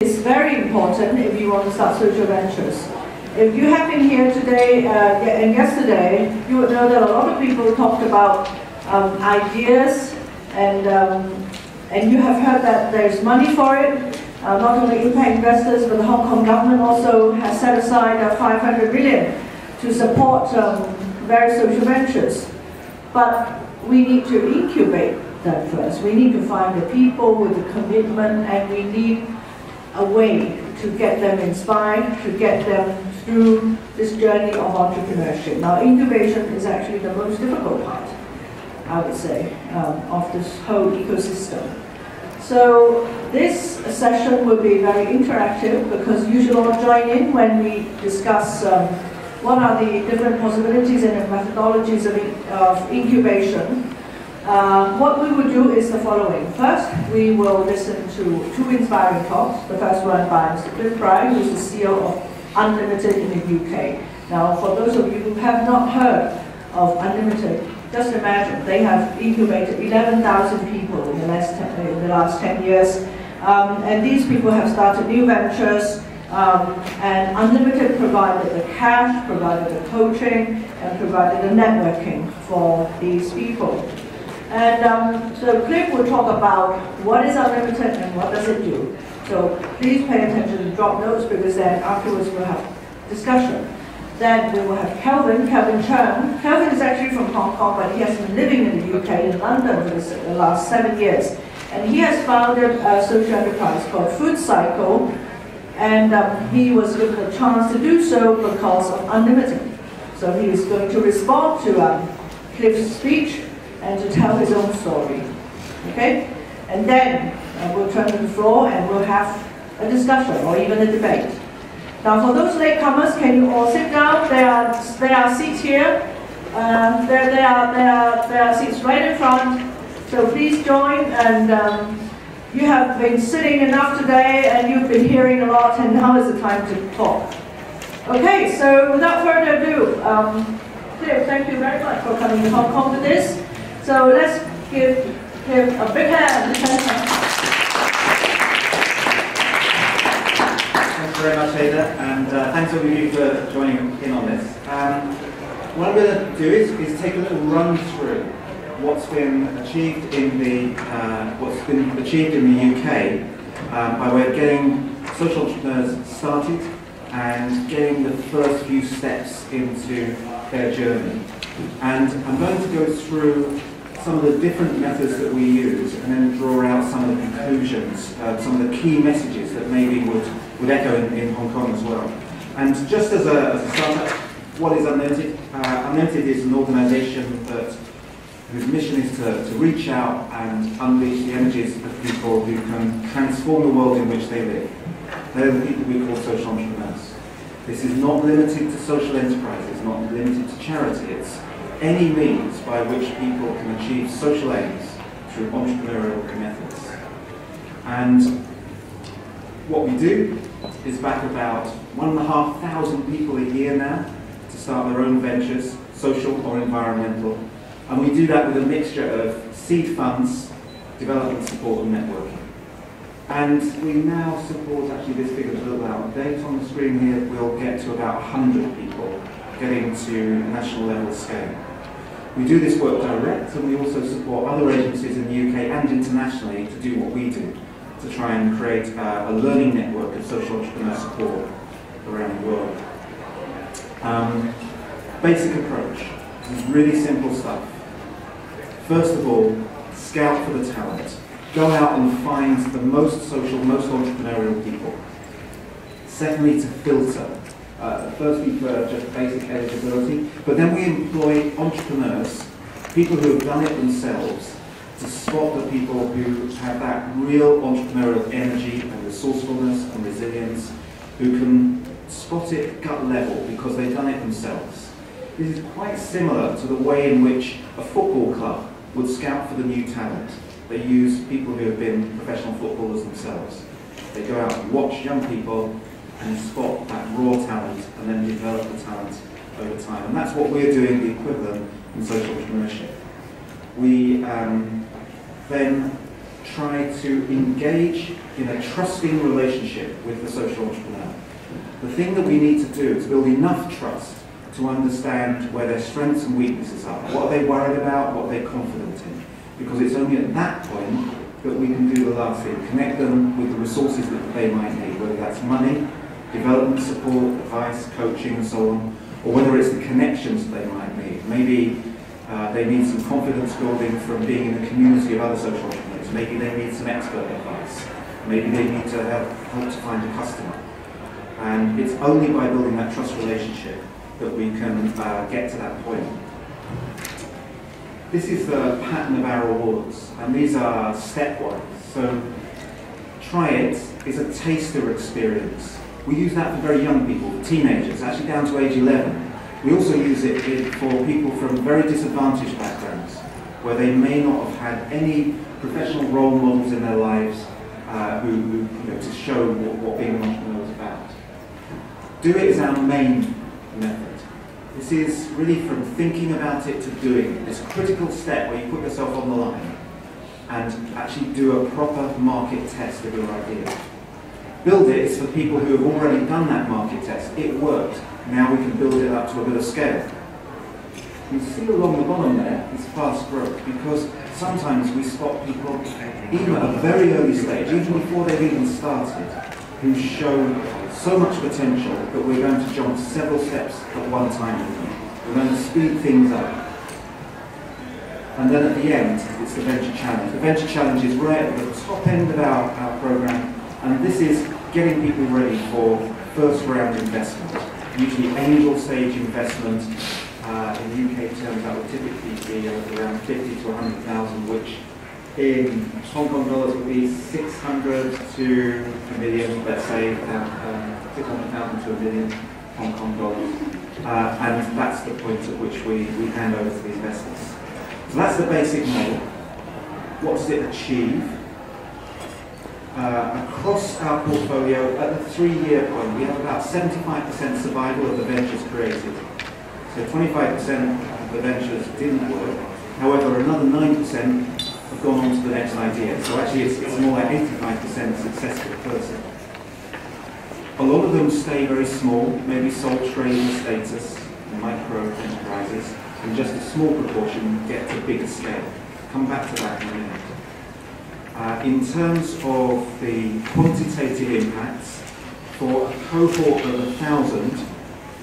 It's very important if you want to start social ventures. If you have been here today and yesterday, you would know that a lot of people talked about ideas, and you have heard that there's money for it. Not only impact investors, but the Hong Kong government also has set aside 500 million to support various social ventures. But we need to incubate them first. We need to find the people with the commitment, and we need a way to get them inspired, to get them through this journey of entrepreneurship. Now, incubation is actually the most difficult part, I would say, of this whole ecosystem. So this session will be very interactive, because you should all join in when we discuss what are the different possibilities and methodologies of incubation. What we will do is the following. First, we will listen to two inspiring talks. The first one by Mr. Cliff Fry, who is the CEO of Unlimited in the UK. Now, for those of you who have not heard of Unlimited, just imagine, they have incubated 11,000 people in the last 10 years. And these people have started new ventures, and Unlimited provided the cash, provided the coaching, and provided the networking for these people. And so Cliff will talk about what is Unlimited and what does it do. So please pay attention to drop notes, because then afterwards we'll have discussion. Then we will have Kelvin Cheung. Kelvin is actually from Hong Kong, but he has been living in the UK, in London, for the last 7 years. And he has founded a social enterprise called Food Cycle, and he was given a chance to do so because of Unlimited. So he is going to respond to Cliff's speech and to tell his own story. Okay? And then we'll turn to the floor and we'll have a discussion or even a debate. Now, for those latecomers, can you all sit down? There are seats here. There are seats right in front. So please join. And you have been sitting enough today, and you've been hearing a lot, and now is the time to talk. Okay, so without further ado, Cliff, thank you very much for coming to Hong Kong with this. So let's give him a big hand. Thanks very much, Ada, and thanks all of you for joining in on this. What I'm going to do is take a little run through what's been achieved in the UK by way of getting social entrepreneurs started and getting the first few steps into their journey. And I'm going to go through some of the different methods that we use, and then draw out some of the conclusions, some of the key messages that maybe would echo in Hong Kong as well. And just as a startup, what is Unlimited? Unlimited is an organisation whose mission is to reach out and unleash the energies of people who can transform the world in which they live. They're the people we call social entrepreneurs. This is not limited to social enterprises, not limited to charity. It's any means by which people can achieve social aims through entrepreneurial methods. And what we do is back about 1,500 people a year now to start their own ventures, social or environmental. And we do that with a mixture of seed funds, development support and networking. And we now support, actually this figure is a little out of date on the screen here, we'll get to about 100 people getting to national level scale. We do this work direct, and we also support other agencies in the UK and internationally to do what we do, to try and create a learning network of social entrepreneur support around the world. Basic approach. This is really simple stuff. First of all, scout for the talent. Go out and find the most social, most entrepreneurial people. Secondly, to filter. Firstly, for just basic eligibility, but then we employ entrepreneurs, people who have done it themselves, to spot the people who have that real entrepreneurial energy and resourcefulness and resilience, who can spot it at gut level because they've done it themselves. This is quite similar to the way in which a football club would scout for the new talent. They use people who have been professional footballers themselves. They go out and watch young people and spot that raw talent and then develop the talent over time. And that's what we're doing, the equivalent in social entrepreneurship. We then try to engage in a trusting relationship with the social entrepreneur. The thing that we need to do is build enough trust to understand where their strengths and weaknesses are, what are they worried about, what they're confident in. Because it's only at that point that we can do the last thing, connect them with the resources that they might need, whether that's money, development support, advice, coaching and so on, or whether it's the connections that they might need. Maybe they need some confidence building from being in a community of other social entrepreneurs. Maybe they need some expert advice. Maybe they need to help to find a customer. And it's only by building that trust relationship that we can get to that point. This is the pattern of our awards, and these are stepwise. So try it is a taster experience. We use that for very young people, for teenagers, actually down to age 11. We also use it for people from very disadvantaged backgrounds, where they may not have had any professional role models in their lives who to show what being an entrepreneur is about. Do it is our main method. This is really from thinking about it to doing it. This critical step where you put yourself on the line and actually do a proper market test of your idea. Build it is for people who have already done that market test. It worked. Now we can build it up to a bit of scale. You see along the bottom there is fast growth, because sometimes we spot people, even at a very early stage, even before they've even started, who show so much potential that we're going to jump several steps at one time with them. We're going to speed things up. And then at the end, it's the Venture Challenge. The Venture Challenge is right at the top end of our program, and this is getting people ready for first round investment. Usually angel stage investment. In UK terms, that would typically be around 50 to 100,000, which in Hong Kong dollars would be 600 to a million, let's say, 600,000 to a million Hong Kong dollars. And that's the point at which we hand over to the investors. So that's the basic model. What does it achieve? Across our portfolio, at the 3-year point, we have about 75% survival of the ventures created. So 25% of the ventures didn't work. However, another 9% have gone on to the next idea. So actually it's more like 85% successful person. A lot of them stay very small, maybe sole trader status, micro enterprises, and just a small proportion get to bigger scale. Come back to that in a minute. In terms of the quantitative impacts, for a cohort of 1,000,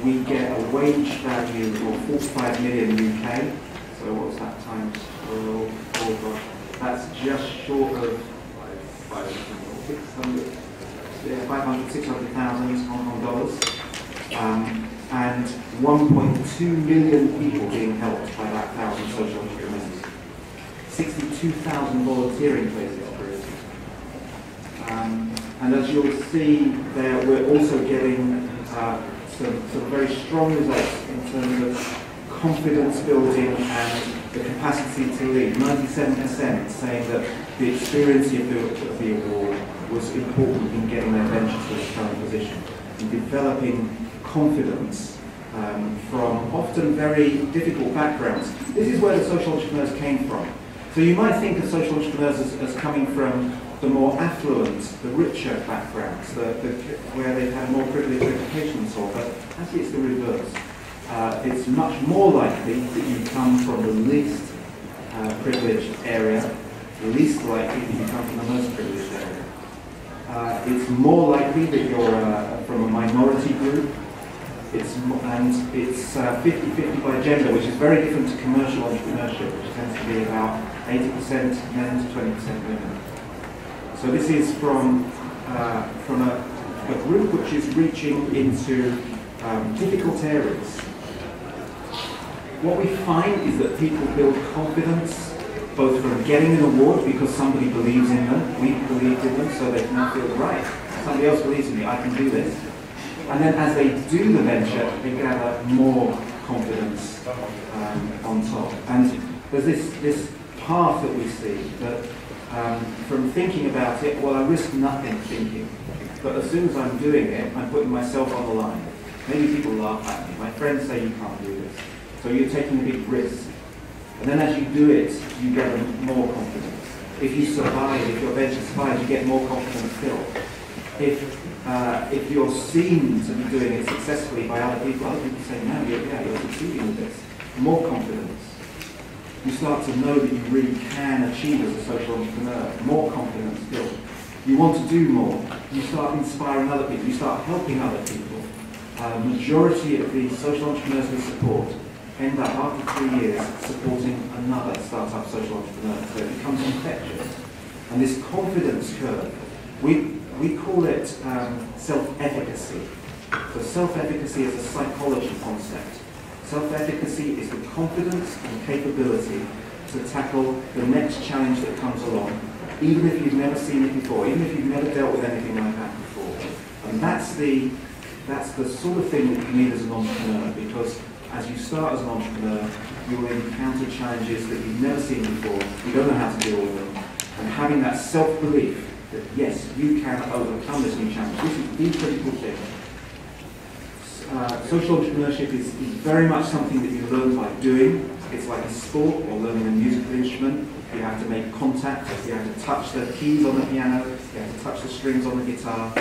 we get a wage value of 45 million UK. So what's that times 12? That's just short of 600,000 Hong Kong dollars. And 1.2 million people being helped by that 1,000 social entrepreneurs. 62,000 volunteering places created. And as you'll see there, we're also getting some very strong results in terms of confidence building and the capacity to lead. 97% saying that the experience of the award was important in getting their venture to its current position, in developing confidence from often very difficult backgrounds. This is where the social entrepreneurs came from. So you might think of social entrepreneurs as coming from the more affluent, the richer backgrounds, where they've had more privileged education and so on, but actually it's the reverse. It's much more likely that you come from the least privileged area, the least likely that you come from the most privileged area. It's more likely that you're from a minority group. It's 50-50 by gender, which is very different to commercial entrepreneurship, which tends to be about 80% men to 20% women. So this is from a group which is reaching into difficult areas. What we find is that people build confidence both from getting an award because somebody believes in them, we believed in them, so they now feel, right, somebody else believes in me, I can do this. And then as they do the venture, they gather more confidence on top. And there's this path that we see that from thinking about it, well, I risk nothing thinking. But as soon as I'm doing it, I'm putting myself on the line. Maybe people laugh at me. My friends say you can't do this. So you're taking a big risk. And then as you do it, you gather more confidence. If you survive, if your venture survives, you get more confidence still. If you're seen to be doing it successfully by other people say, no, you're succeeding with this, more confidence. You start to know that you really can achieve as a social entrepreneur, more confidence still. You want to do more. You start inspiring other people. You start helping other people. Majority of the social entrepreneurs we support end up after 3 years supporting another startup social entrepreneur. So it becomes infectious. And this confidence curve, we call it self-efficacy. So self-efficacy is a psychology concept. Self-efficacy is the confidence and capability to tackle the next challenge that comes along, even if you've never seen it before, even if you've never dealt with anything like that before. And that's the sort of thing that you need as an entrepreneur, because as you start as an entrepreneur, you will encounter challenges that you've never seen before, you don't know how to deal with them, and having that self-belief that yes, you can overcome this new challenge. This is the critical thing. Social entrepreneurship is very much something that you learn by doing. It's like a sport or learning a musical instrument. You have to make contact, you have to touch the keys on the piano, you have to touch the strings on the guitar.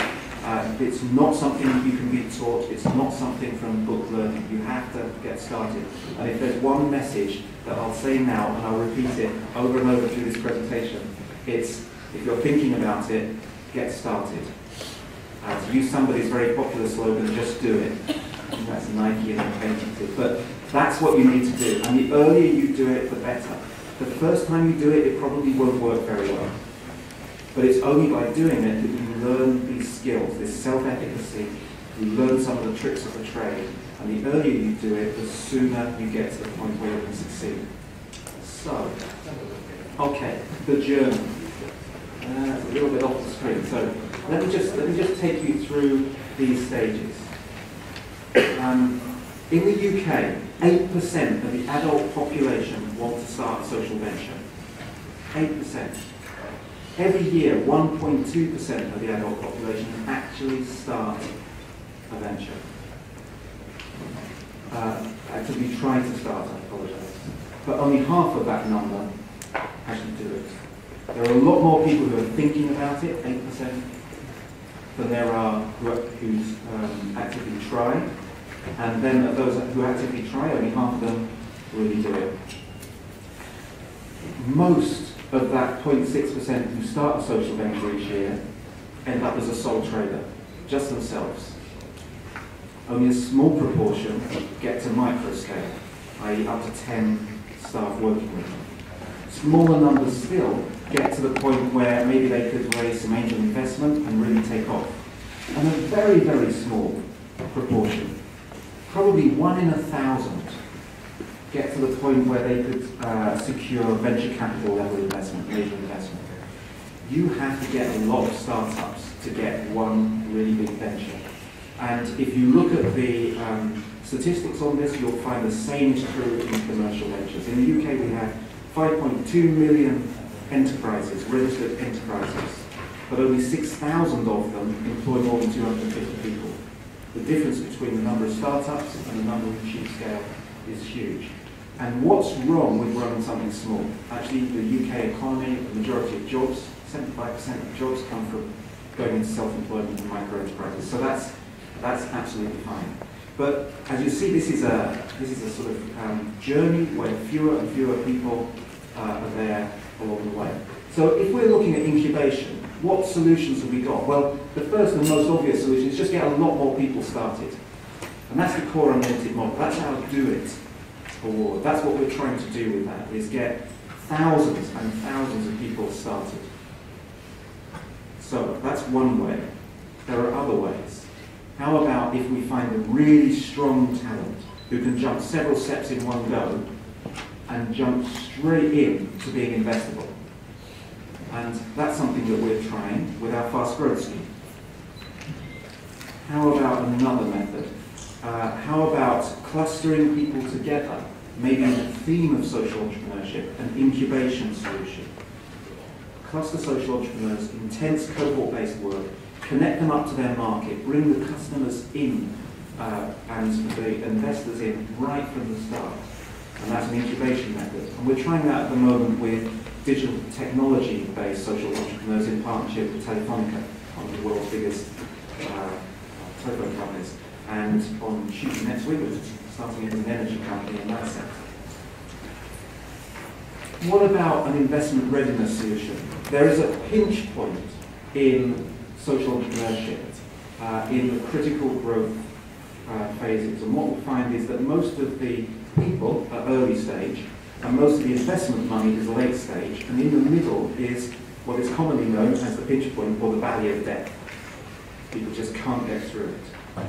It's not something that you can be taught, it's not something from book learning. You have to get started. And if there's one message that I'll say now, and I'll repeat it over and over through this presentation, it's, if you're thinking about it, get started. To use somebody's very popular slogan, just do it. I think that's Nike and patented. But that's what you need to do. And the earlier you do it, the better. The first time you do it, it probably won't work very well. But it's only by doing it that you learn these skills, this self-efficacy. You learn some of the tricks of the trade. And the earlier you do it, the sooner you get to the point where you can succeed. So, okay, the journey. It's a little bit off the screen. So let me just take you through these stages. In the UK, 8% of the adult population want to start a social venture. 8%. Every year, 1.2% of the adult population actually start a venture. Actively trying to start, I apologise. But only half of that number actually do it. There are a lot more people who are thinking about it, 8%, than there are who actively try. And then of those who actively try, only half of them really do it. Most of that 0.6% who start a social venture each year end up as a sole trader, just themselves. Only a small proportion get to micro scale, i.e. up to 10 staff working with them. Smaller numbers still get to the point where maybe they could raise some angel investment and really take off. And a very, very small proportion, probably 1 in 1,000, get to the point where they could secure venture capital level investment, major investment. You have to get a lot of startups to get one really big venture. And if you look at the statistics on this, you'll find the same is true in commercial ventures. In the UK, we have 5.2 million enterprises, registered enterprises, but only 6,000 of them employ more than 250 people. The difference between the number of startups and the number of cheap scale is huge. And what's wrong with running something small? Actually, the UK economy, the majority of jobs, 75% of jobs come from going into self-employment and micro enterprises. So that's absolutely fine. But as you see, this is a sort of journey where fewer and fewer people are there along the way. So if we're looking at incubation, what solutions have we got? Well, the first and most obvious solution is just get a lot more people started. And that's the core unlimited model. That's our do it award. That's what we're trying to do with that, is get thousands and thousands of people started. So that's one way. There are other ways. How about if we find a really strong talent who can jump several steps in one go and jump straight in to being investable? And that's something that we're trying with our fast growth scheme. How about another method? How about clustering people together, maybe in the theme of social entrepreneurship, an incubation solution? Cluster social entrepreneurs, intense cohort-based work, connect them up to their market, bring the customers in and the investors in right from the start. And that's an incubation method. And we're trying that at the moment with digital technology-based social entrepreneurs in partnership with Telefonica, one of the world's biggest telephone companies. And on Tuesday next week, we're starting an energy company in that sector. What about an investment readiness solution? There is a pinch point in social entrepreneurship, in the critical growth phases. And what we find is that most of the people are early stage, and most of the investment money is late stage, and in the middle is what is commonly known as the pinch point or the valley of death. People just can't get through it.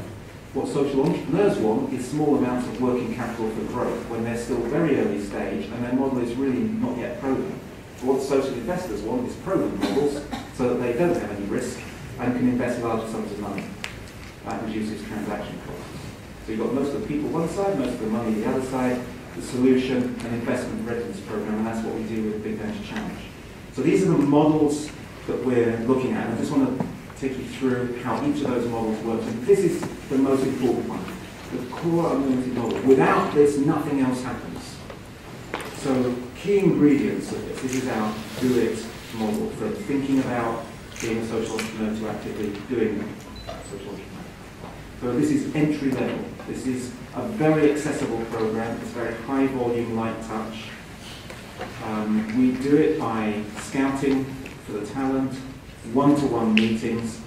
What social entrepreneurs want is small amounts of working capital for growth when they're still very early stage and their model is really not yet proven. But what social investors want is proven models so that they don't have any risk and can invest large sums of money. That reduces transaction costs. So you've got most of the people one side, most of the money the other side, the solution, an investment readiness program, and that's what we do with Big Venture Challenge. So these are the models that we're looking at, and I just want to take you through how each of those models works. And this is the most important one, the core unlimited model. Without this, nothing else happens. So key ingredients of this is our do it model, from thinking about being a social entrepreneur to actively doing social entrepreneur. So this is entry level. This is a very accessible program. It's very high volume, light touch. We do it by scouting for the talent, one-to-one meetings.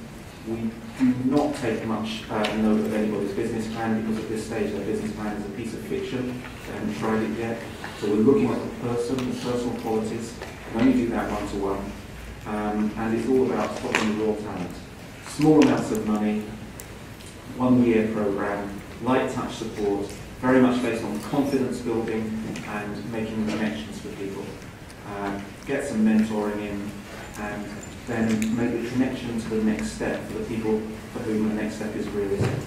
We do not take much note of anybody's business plan because at this stage their business plan is a piece of fiction. They haven't tried it yet. So we're looking at the person, the personal qualities, and only do that one-to-one. And it's all about spotting the raw talent. Small amounts of money, 1 year program, light touch support, very much based on confidence building and making connections with people. Get some mentoring in, and then make the connection to the next step for the people for whom the next step is realistic.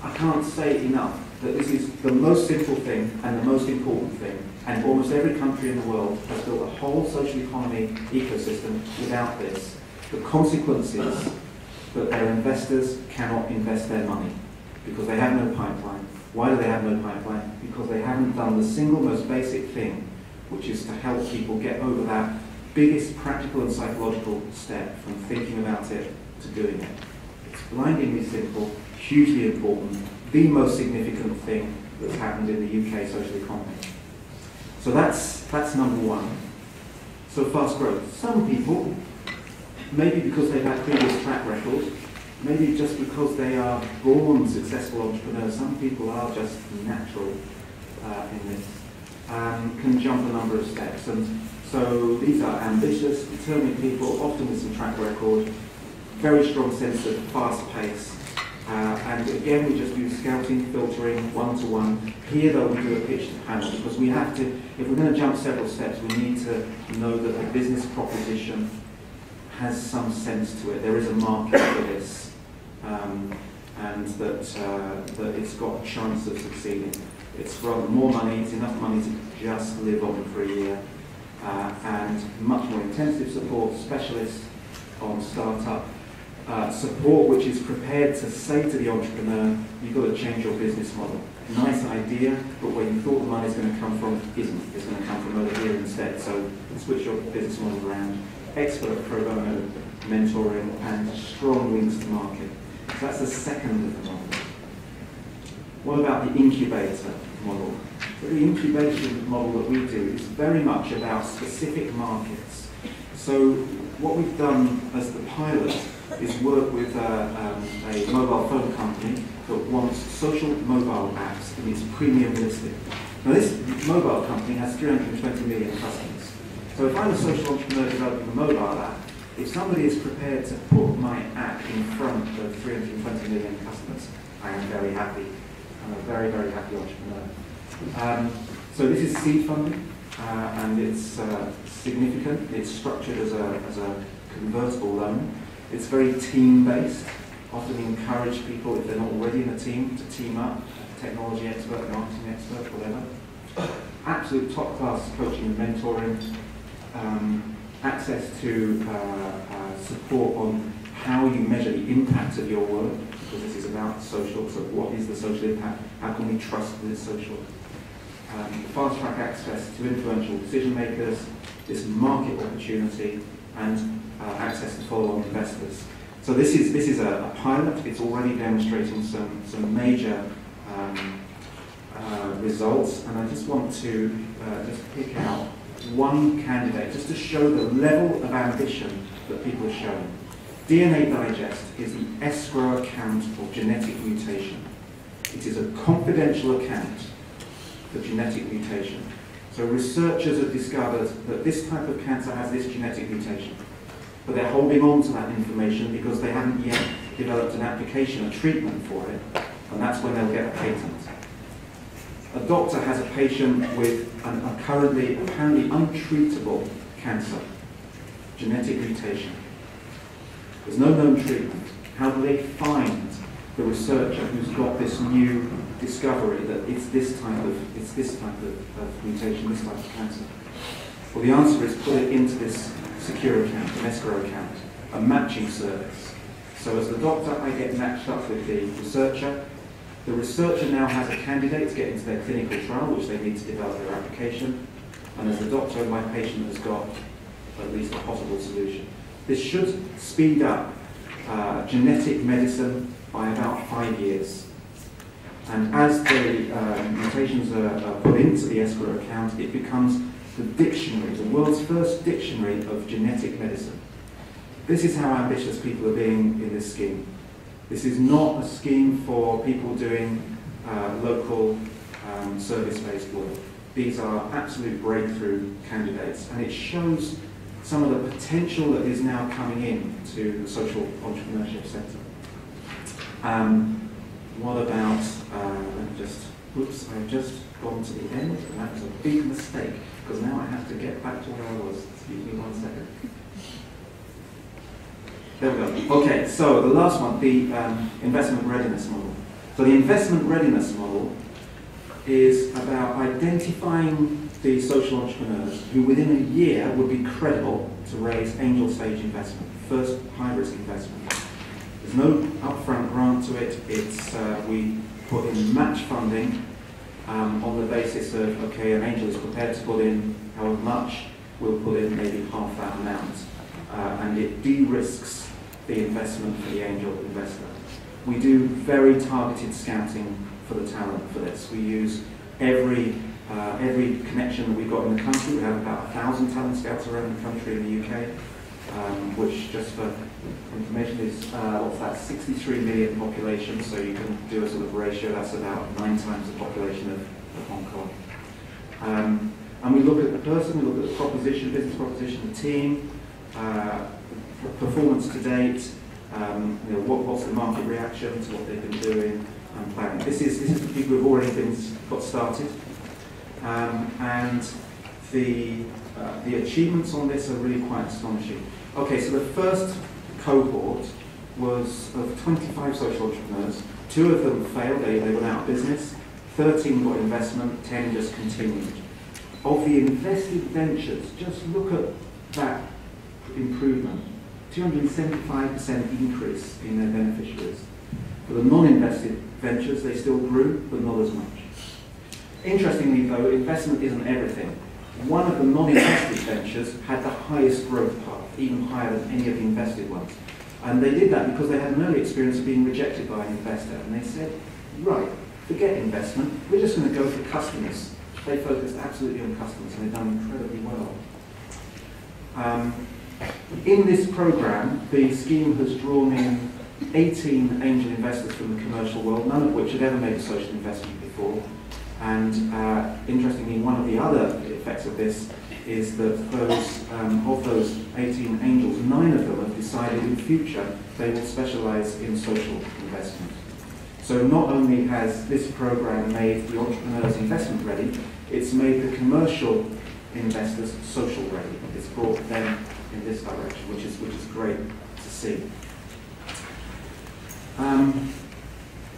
I can't say enough that this is the most simple thing and the most important thing, and almost every country in the world has built a whole social economy ecosystem without this. The consequences that their investors cannot invest their money because they have no pipeline. Why do they have no pipeline? Because they haven't done the single most basic thing, which is to help people get over that biggest practical and psychological step from thinking about it to doing it. It's blindingly simple, hugely important, the most significant thing that's happened in the UK social economy. So that's number one. So fast growth. Some people, maybe because they've had previous track records, maybe just because they are born successful entrepreneurs, some people are just natural in this, can jump a number of steps. And so these are ambitious, determined people, often with some track record, very strong sense of fast pace. And again, we just do scouting, filtering, one-to-one. Here though, we do a pitch to panel because we have to, if we're going to jump several steps, we need to know that the business proposition has some sense to it. There is a market for this, and that it's got a chance of succeeding. It's rather more money, it's enough money to just live on for a year, and much more intensive support, specialists on startup, support which is prepared to say to the entrepreneur, you've got to change your business model. Nice idea, but where you thought the money's going to come from isn't. It's going to come from over here instead, so switch your business model around. Expert pro bono mentoring and strong links to market. So that's the second of the model. What about the incubator model? So the incubation model that we do is very much about specific markets. So what we've done as the pilot is work with a mobile phone company that wants social mobile apps in its premium listing. Now this mobile company has 320 million customers. So if I'm a social entrepreneur developing a mobile app, if somebody is prepared to put my app in front of 320 million customers, I am very happy. I'm a very, very happy entrepreneur. So this is seed funding, and it's significant. It's structured as a convertible loan. It's very team-based. Often encourage people, if they're not already in a team, to team up. Technology expert, marketing expert, whatever. Absolute top-class coaching and mentoring. Access to support on how you measure the impact of your work, because this is about social. So what is the social impact? How can we trust that it's social? fast-track access to influential decision makers, this market opportunity, and access to follow-on investors. So this is a pilot. It's already demonstrating some major results, and I just want to just pick out one candidate just to show the level of ambition that people are showing. DNA Digest is the escrow account for genetic mutation. It is a confidential account for genetic mutation. So researchers have discovered that this type of cancer has this genetic mutation, but they're holding on to that information because they haven't yet developed an application, a treatment for it, and that's when they'll get a patent. A doctor has a patient with a currently apparently untreatable cancer, genetic mutation. There's no known treatment. How do they find the researcher who's got this new discovery that it's this type of mutation, this type of cancer? Well, the answer is put it into this secure account, an escrow account, a matching service. So as the doctor, I get matched up with the researcher. The researcher now has a candidate to get into their clinical trial, which they need to develop their application. And as the doctor, my patient has got at least a possible solution. This should speed up genetic medicine by about 5 years. And as the mutations are put into the escrow account, it becomes the dictionary, the world's first dictionary of genetic medicine. This is how ambitious people are being in this scheme. This is not a scheme for people doing local service-based work. These are absolute breakthrough candidates, and it shows some of the potential that is now coming in to the social entrepreneurship sector. What about, I've just gone to the end, and that was a big mistake, because now I have to get back to where I was. Excuse me 1 second. There we go. Okay, so the last one, the investment readiness model. So the investment readiness model is about identifying the social entrepreneurs who within a year would be credible to raise angel stage investment, first high-risk investment. There's no upfront grant to it. It's we put in match funding on the basis of, okay, an angel is prepared to put in however much, we'll put in maybe half that amount. And it de-risks the investment for the angel investor. We do very targeted scouting for the talent for this. We use every connection that we've got in the country. We have about 1,000 talent scouts around the country in the UK, which, just for information, is what's that, 63 million population. So you can do a sort of ratio. That's about 9 times the population of Hong Kong. And we look at the person, we look at the proposition, business proposition, the team, performance to date, what's the market reaction to what they've been doing and planning. This is for people who've already got started, and the achievements on this are really quite astonishing. Okay, so the first cohort was of 25 social entrepreneurs. 2 of them failed; they went out of business. 13 got investment, 10 just continued. Of the invested ventures, just look at that improvement. 275% increase in their beneficiaries. For the non-invested ventures, they still grew, but not as much. Interestingly though, investment isn't everything. One of the non-invested ventures had the highest growth path, even higher than any of the invested ones. And they did that because they had an early experience of being rejected by an investor. And they said, right, forget investment, we're just going to go for customers. They focused absolutely on customers, and they've done incredibly well. In this program, the scheme has drawn in 18 angel investors from the commercial world, none of which had ever made a social investment before. And interestingly, one of the other effects of this is that of those 18 angels, 9 of them have decided in future they will specialize in social investment. So not only has this program made the entrepreneurs investment ready, it's made the commercial investors social ready. It's brought them in this direction, which is great to see.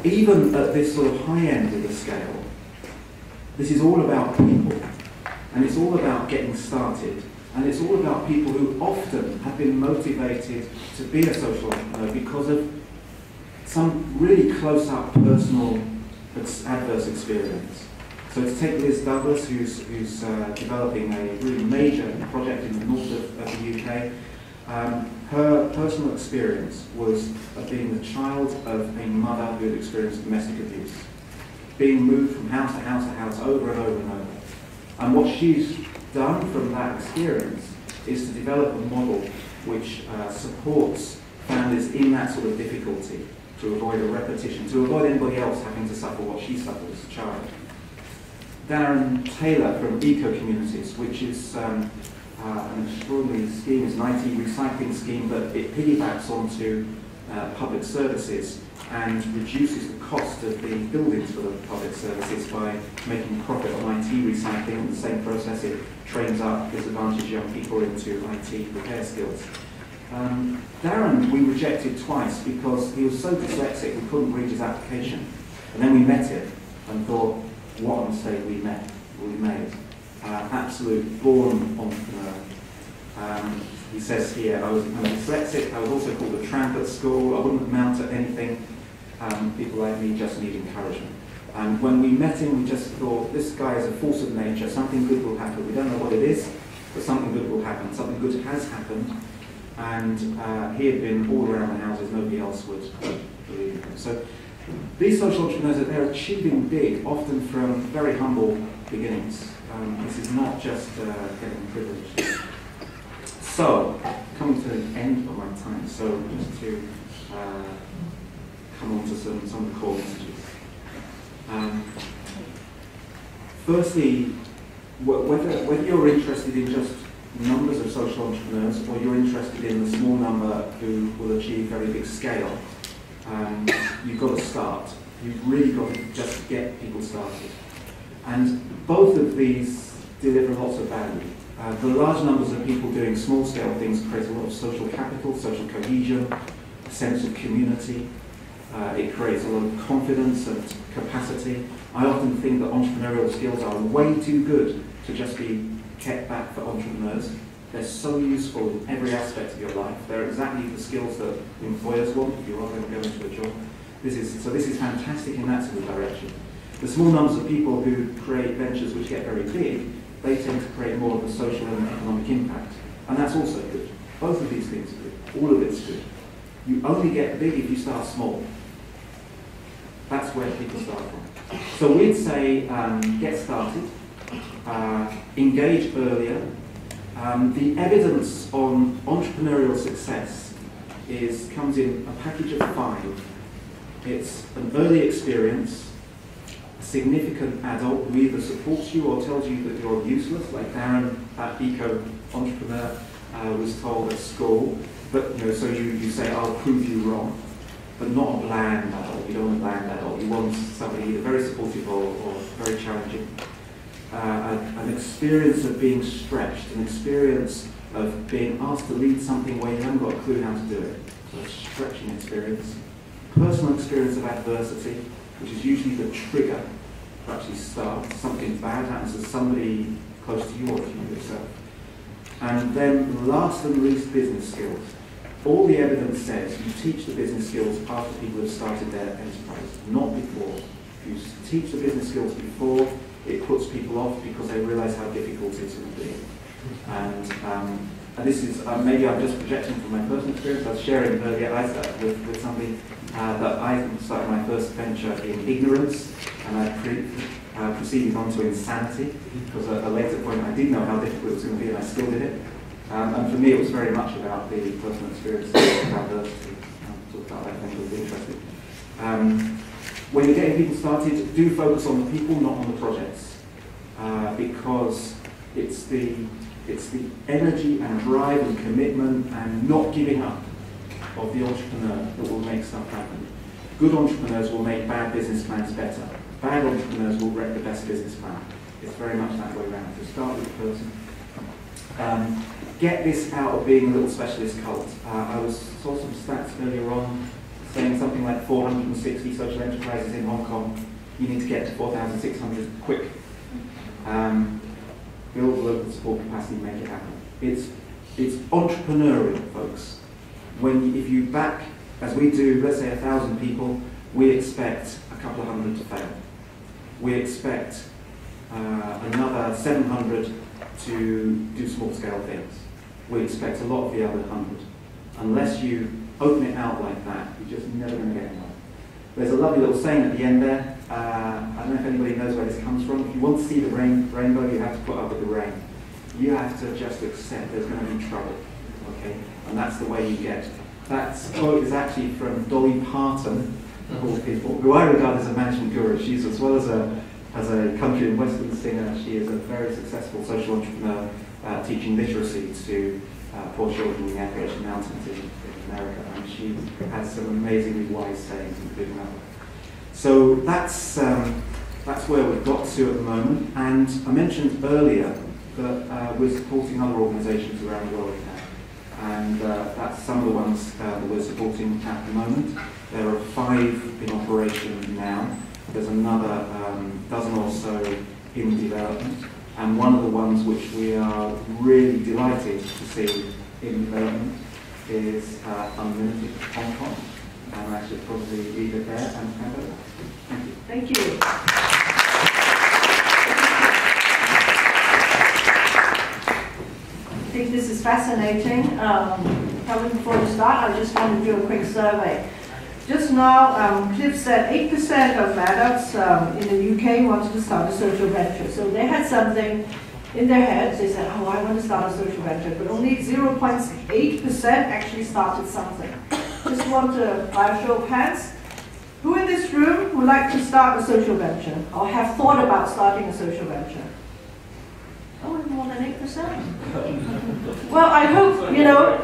Even at this sort of high end of the scale, this is all about people, and it's all about getting started, and it's all about people who often have been motivated to be a social entrepreneur because of some really close-up personal adverse experience. So to take Liz Douglas, who's developing a really major project in the north of the UK, her personal experience was of being the child of a mother who had experienced domestic abuse, being moved from house to house to house over and over and over. And what she's done from that experience is to develop a model which supports families in that sort of difficulty to avoid a repetition, to avoid anybody else having to suffer what she suffered as a child. Darren Taylor from Eco Communities, which is an extraordinary scheme. It's an IT recycling scheme, but it piggybacks onto public services and reduces the cost of the buildings for the public services by making profit on IT recycling. In the same process, it trains up disadvantaged young people into IT repair skills. Darren we rejected twice because he was so dyslexic we couldn't read his application. And then we met him and thought, what a mistake we made. Absolute born entrepreneur. He says here, I'm dyslexic, I was also called a tramp at school, I wouldn't amount to anything. People like me just need encouragement. And when we met him, we just thought, this guy is a force of nature, something good will happen. We don't know what it is, but something good will happen. Something good has happened. And he had been all around the houses, nobody else would believe in him. So these social entrepreneurs, they're achieving big, often from very humble beginnings. This is not just getting privileged. So, coming to the end of my time, so just to come on to some of the core messages. Firstly, whether you're interested in just numbers of social entrepreneurs or you're interested in the small number who will achieve very big scale, you've got to start. You've really got to just get people started. And both of these deliver lots of value. The large numbers of people doing small-scale things create a lot of social capital, social cohesion, a sense of community. It creates a lot of confidence and capacity. I often think that entrepreneurial skills are way too good to just be kept back for entrepreneurs. They're so useful in every aspect of your life. They're exactly the skills that employers want if you are going to go into a job. This is fantastic in that sort of direction. The small numbers of people who create ventures which get very big, they tend to create more of a social and economic impact. And that's also good. Both of these things are good. All of it's good. You only get big if you start small. That's where people start from. So we'd say get started, engage earlier. The evidence on entrepreneurial success comes in a package of 5. It's an early experience, a significant adult who either supports you or tells you that you're useless, like Darren, that eco entrepreneur, was told at school. But so you say, I'll prove you wrong. But not a bland adult. You don't want a bland adult. You want somebody either very supportive or very challenging. An experience of being stretched, an experience of being asked to lead something where you haven't got a clue how to do it. So a stretching experience. Personal experience of adversity, which is usually the trigger to actually start. Something bad happens to somebody close to you or to you yourself. And then last and least, business skills. All the evidence says you teach the business skills after people have started their enterprise, not before. If you teach the business skills before, it puts people off because they realise how difficult it's going to be. And this is, maybe I'm just projecting from my personal experience. I was sharing earlier with somebody that I started my first venture in ignorance, and I proceeded on to insanity, because at a later point I did know how difficult it was going to be and I still did it. And for me, it was very much about the personal experience of adversity. I'll talk about that, I think it would be interesting. When you're getting people started, do focus on the people, not on the projects. Because it's the energy and drive and commitment and not giving up of the entrepreneur that will make stuff happen. Good entrepreneurs will make bad business plans better. Bad entrepreneurs will wreck the best business plan. It's very much that way around. So start with the person. Get this out of being a little specialist cult. I saw some stats earlier on saying something like 460 social enterprises in Hong Kong. You need to get to 4,600 quick. Build local support capacity, make it happen. It's entrepreneurial, folks. If you back, as we do, let's say 1,000 people, we expect a couple of hundred to fail. We expect another 700 to do small-scale things. We expect a lot of the other 100. Unless you open it out like that, you're just never going to get anywhere. There's a lovely little saying at the end there. I don't know if anybody knows where this comes from. If you want to see the rainbow, you have to put up with the rain. You have to just accept there's going to be trouble. Okay? And that's the way you get. That quote is actually from Dolly Parton, of all people, who I regard as a management guru. She's, as well as a country and western singer, she is a very successful social entrepreneur teaching literacy to poor children in the Appalachian Mountains in America. And she has some amazingly wise sayings, including that one. So that's where we've got to at the moment. And I mentioned earlier that we're supporting other organisations around the world now. And that's some of the ones that we're supporting at the moment. There are 5 in operation now. There's another dozen or so in development. And one of the ones which we are really delighted to see in development is Unlimited Hong Kong. And I should probably leave it there and hand over. Thank you. Thank you. I think this is fascinating. Kelvin, before we start, I just want to do a quick survey. Just now, Cliff said 8% of adults in the UK wanted to start a social venture. So they had something in their heads. They said, oh, I want to start a social venture. But only 0.8% actually started something. Just want to, by a show of hands, who in this room would like to start a social venture or have thought about starting a social venture? Oh, more than 8%. Well, I hope, you know,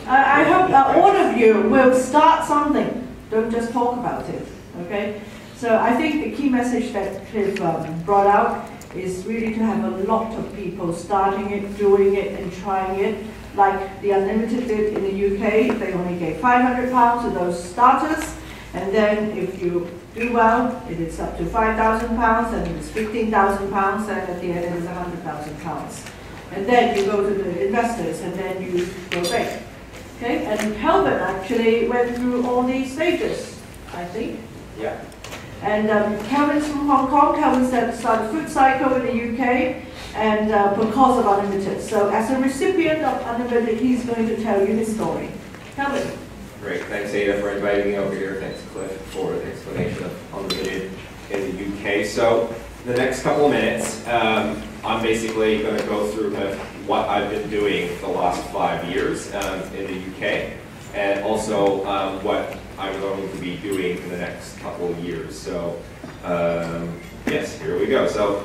I hope that all of you will start something. Don't just talk about it, okay? So I think the key message that Cliff brought out is really to have a lot of people starting it, doing it, and trying it. Like the Unlimited did in the UK, they only gave £500 to those starters. And then if you do well, it is up to £5,000, and it's £15,000, and at the end it is £100,000. And then you go to the investors, and then you go big. Okay, and Kelvin actually went through all these stages, I think. Yeah. And Kelvin's from Hong Kong. Kelvin started Food Cycle in the UK, and because of Unlimited. So as a recipient of Unlimited, he's going to tell you his story. Kelvin. Great, thanks Ada for inviting me over here. Thanks Cliff for the explanation of Unlimited in the UK. So the next couple of minutes, I'm basically going to go through kind of what I've been doing the last 5 years in the UK, and also what I'm going to be doing in the next couple of years. So yes, here we go. So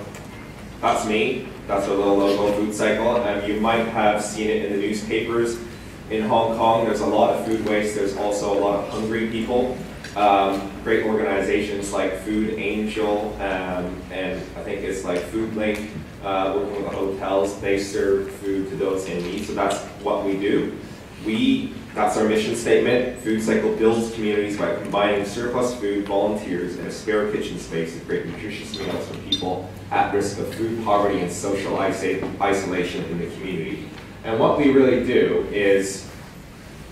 that's me. That's our little logo, Food Cycle. You might have seen it in the newspapers. In Hong Kong, there's a lot of food waste. There's also a lot of hungry people. Great organizations like Food Angel, and I think it's like Food Link, working with the hotels. They serve food to those in need, so that's what we do. That's our mission statement. Food Cycle builds communities by combining surplus food, volunteers, and a spare kitchen space to create nutritious meals for people at risk of food poverty and social isolation in the community. And what we really do is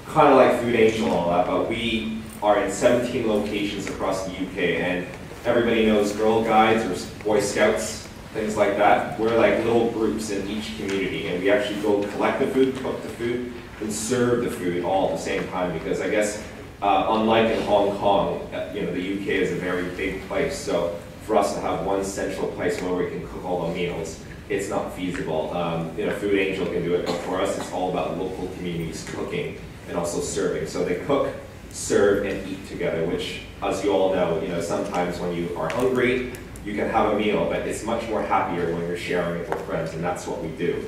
kind of like Food Angel and all that, but we are in 17 locations across the UK, and everybody knows Girl Guides or Boy Scouts, things like that. We're like little groups in each community, and we actually go collect the food, cook the food, and serve the food all at the same time, because I guess unlike in Hong Kong, you know, the UK is a very big place, so for us to have one central place where we can cook all the meals, it's not feasible. You know, Food Angel can do it, but for us, it's all about local communities cooking and also serving. So they cook, serve, and eat together, which, as you all know, sometimes when you are hungry, you can have a meal, but it's much more happier when you're sharing it with friends, and that's what we do.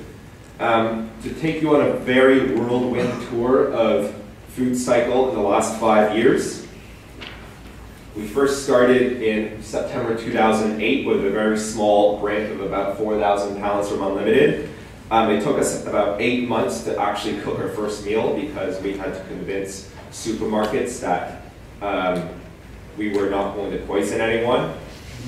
To take you on a very whirlwind tour of Food Cycle in the last 5 years, we first started in September 2008 with a very small grant of about £4,000 from Unlimited. It took us about 8 months to actually cook our first meal because we had to convince supermarkets that we were not going to poison anyone.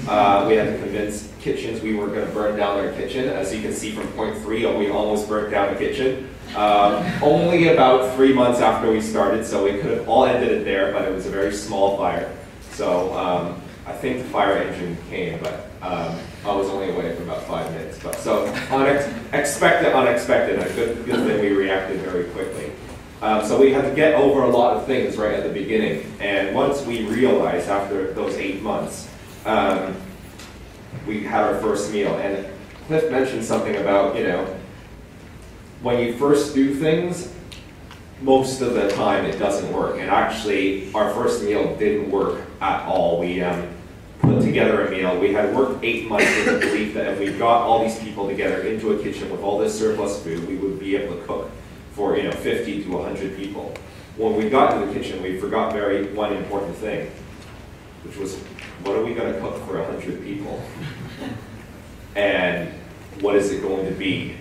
We had to convince kitchens we weren't going to burn down their kitchen. As you can see from point 3, we almost burnt down a kitchen. Only about 3 months after we started, so we could have all ended it there, but it was a very small fire. So I think the fire engine came, but I was only away for about 5 minutes. But so unexpected, and good thing we reacted very quickly. So we had to get over a lot of things right at the beginning. And once we realized after those 8 months, we had our first meal. And Cliff mentioned something about, when you first do things, most of the time it doesn't work. And actually, our first meal didn't work at all. We put together a meal. We had worked 8 months with the belief that if we got all these people together into a kitchen with all this surplus food, we would be able to cook for 50 to 100 people. When we got to the kitchen, we forgot one important thing, which was, what are we going to cook for 100 people? And what is it going to be?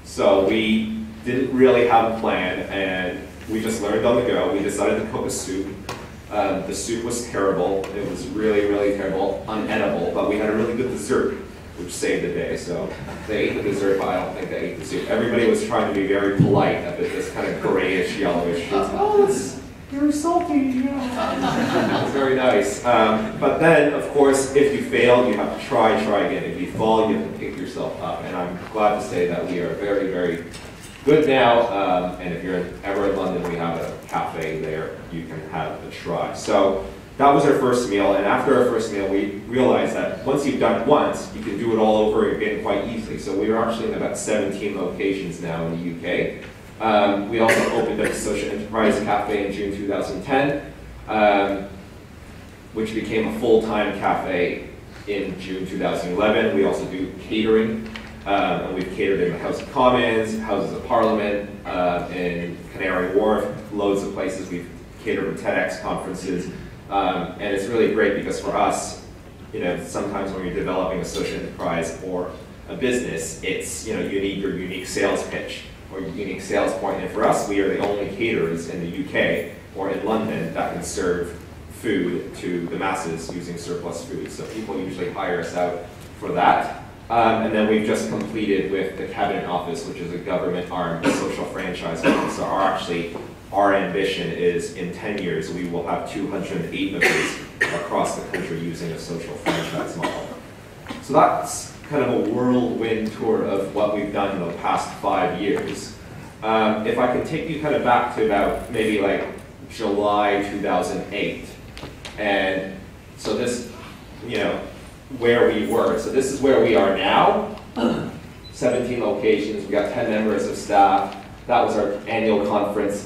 So we didn't really have a plan, and we just learned on the go. We decided to cook a soup. The soup was terrible. It was really, really terrible, unedible, but we had a really good dessert, which saved the day. So they ate the dessert, but I don't think they ate the soup. Everybody was trying to be very polite about this kind of grayish, yellowish. It's very salty. Yeah. It's very nice. But then, of course, if you fail, you have to try again. If you fall, you have to pick yourself up. And I'm glad to say that we are very, very good now. And if you're ever in London, we have a cafe there you can have a try. So that was our first meal, and after our first meal, we realized that once you've done it once, you can do it all over again quite easily. So we are actually in about 17 locations now in the UK. We also opened up a social enterprise cafe in June 2010, which became a full-time cafe in June 2011. We also do catering, and we've catered in the House of Commons, Houses of Parliament, in Canary Wharf, loads of places. We've catered for TEDx conferences. And it's really great because for us, sometimes when you're developing a social enterprise or a business, it's, you need your unique sales pitch or your unique sales point. And for us, we are the only caterers in the UK or in London that can serve food to the masses using surplus food. So people usually hire us out for that. And then we've just completed with the Cabinet Office, which is a government arm of social franchise model. So our ambition is in 10 years, we will have 208 members across the country using a social franchise model. So that's kind of a whirlwind tour of what we've done in the past 5 years. If I can take you kind of back to about maybe like July 2008. And so this, where we were. So this is where we are now. 17 locations, we got 10 members of staff. That was our annual conference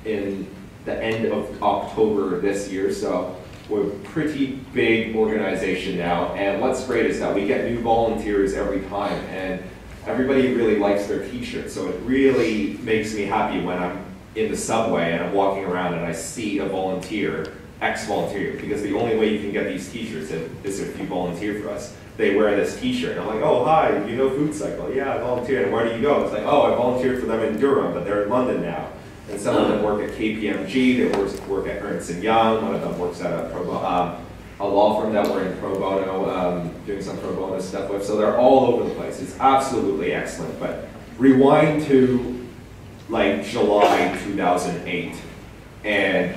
in the end of October this year, so we're a pretty big organization now. And what's great is that we get new volunteers every time, and everybody really likes their t-shirts. So it really makes me happy when I'm in the subway and I'm walking around and I see a volunteer, ex-volunteer, because the only way you can get these t-shirts is if you volunteer for us. They wear this t-shirt, and I'm like, oh, hi, Food Cycle? Yeah, I volunteered. And where do you go? It's like, oh, I volunteered for them in Durham, but they're in London now. And some of them work at KPMG, they work at Ernst & Young, one of them works at a law firm that we're in pro bono, doing some pro bono stuff with. So they're all over the place. It's absolutely excellent. But rewind to like July 2008, and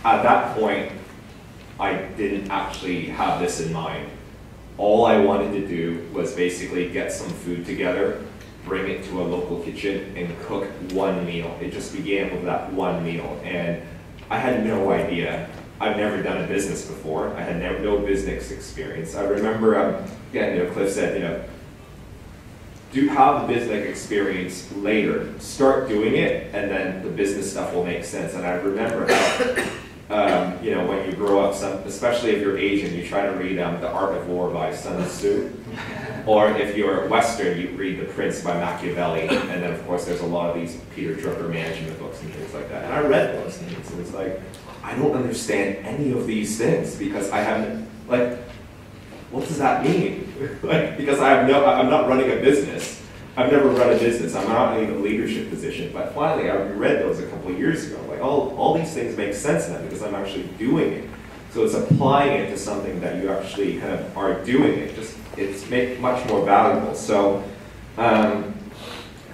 at that point, I didn't actually have this in mind. All I wanted to do was basically get some food together, bring it to a local kitchen, and cook one meal. It just began with that one meal. And I had no idea. I've never done a business before. I had no business experience. I remember, again, Cliff said, do have the business experience later. Start doing it, and then the business stuff will make sense. And I remember how, when you grow up, especially if you're Asian, you try to read The Art of War by Sun Tzu. Or if you're Western, you read The Prince by Machiavelli. And then, of course, there's a lot of these Peter Drucker management books and things like that. And I read those things, and it's like, I don't understand any of these things because I haven't, what does that mean? Because I'm not running a business. I've never run a business. I'm not in a leadership position. But finally, I read those a couple of years ago. Like, all these things make sense now because I'm actually doing it. So it's applying it to something that you actually kind of are doing it. It's much more valuable. So I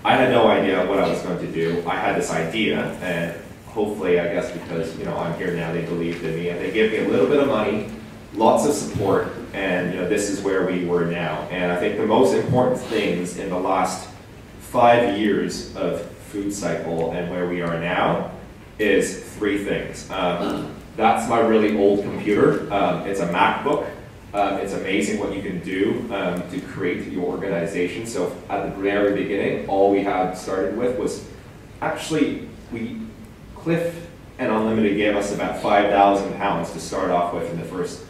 had no idea what I was going to do. I had this idea, and hopefully, I guess, because I'm here now, they believed in me, and they gave me a little bit of money, lots of support, and this is where we were now. And I think the most important things in the last 5 years of Food Cycle and where we are now is 3 things. That's my really old computer. It's a MacBook. It's amazing what you can do to create your organization. So at the very beginning, all we had started with was actually, Cliff and Unlimited gave us about £5,000 to start off with in the first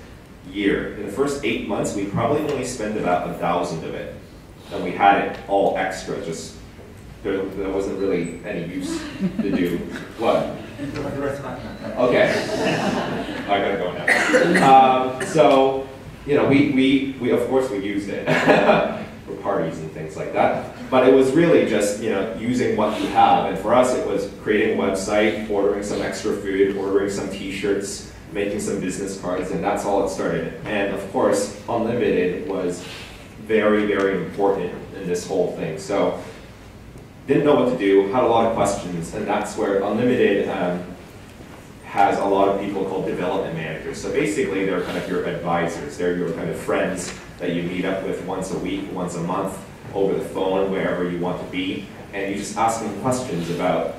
year. In the first 8 months, we probably only spent about 1,000 of it. And we had it all extra, just there wasn't really any use to do what? Okay, I gotta go now. So, we of course we used it for parties and things like that. But it was really just, using what you have. And for us, it was creating a website, ordering some extra food, ordering some t-shirts, making some business cards, and that's all it started. And of course, Unlimited was very, very important in this whole thing. So, didn't know what to do, had a lot of questions, and that's where Unlimited has a lot of people called development managers. So basically, they're kind of your advisors. They're your kind of friends that you meet up with once a week, once a month, over the phone, wherever you want to be, and you just ask them questions about,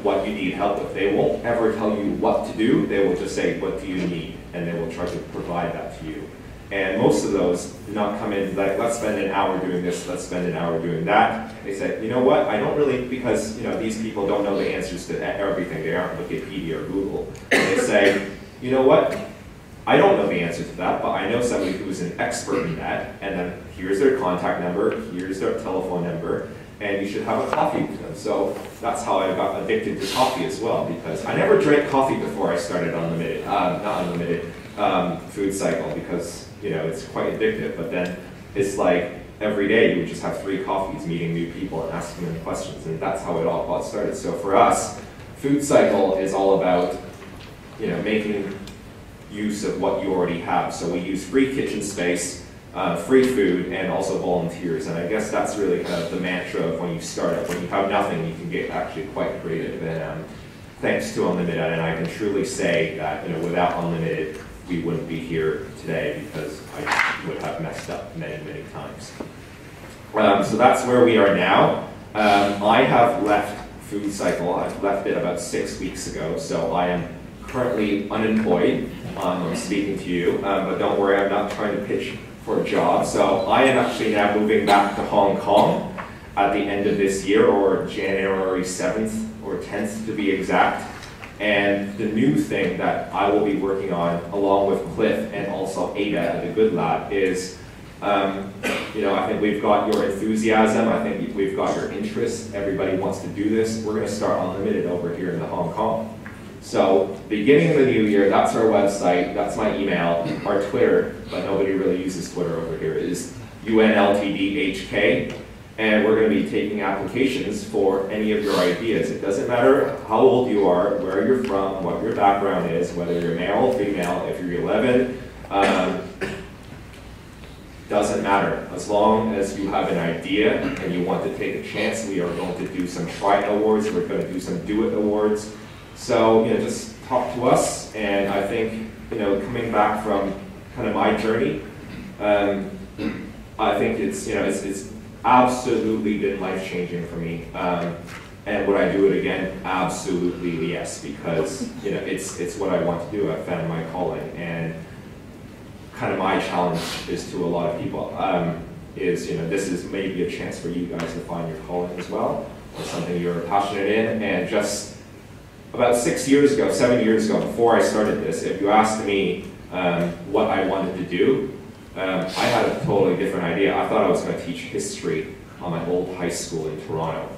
what you need help with. They won't ever tell you what to do. They will just say, what do you need? And they will try to provide that to you. And most of those do not come in like, let's spend an hour doing this, let's spend an hour doing that. They say, you know what, I don't really, because these people don't know the answers to everything. They aren't Wikipedia or Google. And they say, you know what, I don't know the answer to that, but I know somebody who's an expert in that, and then here's their contact number, here's their telephone number, and you should have a coffee with them. So that's how I got addicted to coffee as well, because I never drank coffee before I started Unlimited, not Unlimited, Food Cycle, because it's quite addictive. But then it's like every day you would just have 3 coffees, meeting new people and asking them questions, and that's how it all got started. So for us, Food Cycle is all about making use of what you already have. So we use free kitchen space, free food, and also volunteers. And I guess that's really kind of the mantra of when you start up. When you have nothing, you can get actually quite creative. And thanks to Unlimited, and I can truly say that without Unlimited, we wouldn't be here today, because I would have messed up many, many times. So that's where we are now. I have left Food Cycle. I've left it about 6 weeks ago, so I am currently unemployed. I'm speaking to you, but don't worry, I'm not trying to pitch for a job. So I am actually now moving back to Hong Kong at the end of this year, or January 7th or 10th to be exact. And the new thing that I will be working on, along with Cliff and also Ada at the Good Lab, is, I think we've got your enthusiasm, I think we've got your interest, everybody wants to do this. We're going to start Unlimited over here in Hong Kong. So, beginning of the new year, that's our website, that's my email, our Twitter, but nobody really uses Twitter over here, is UNLTDHK. And we're going to be taking applications for any of your ideas. It doesn't matter how old you are, where you're from, what your background is, whether you're male or female, if you're 11, doesn't matter. As long as you have an idea and you want to take a chance, we are going to do some Try It Awards, we're going to do some Do It Awards. So, just talk to us, and I think, coming back from kind of my journey, I think it's absolutely been life-changing for me. And would I do it again? Absolutely yes, because it's what I want to do. I found my calling, and kind of my challenge is to a lot of people this is maybe a chance for you guys to find your calling as well, or something you're passionate in. And just about 7 years ago, before I started this, if you asked me what I wanted to do, I had a totally different idea. I thought I was going to teach history on my old high school in Toronto.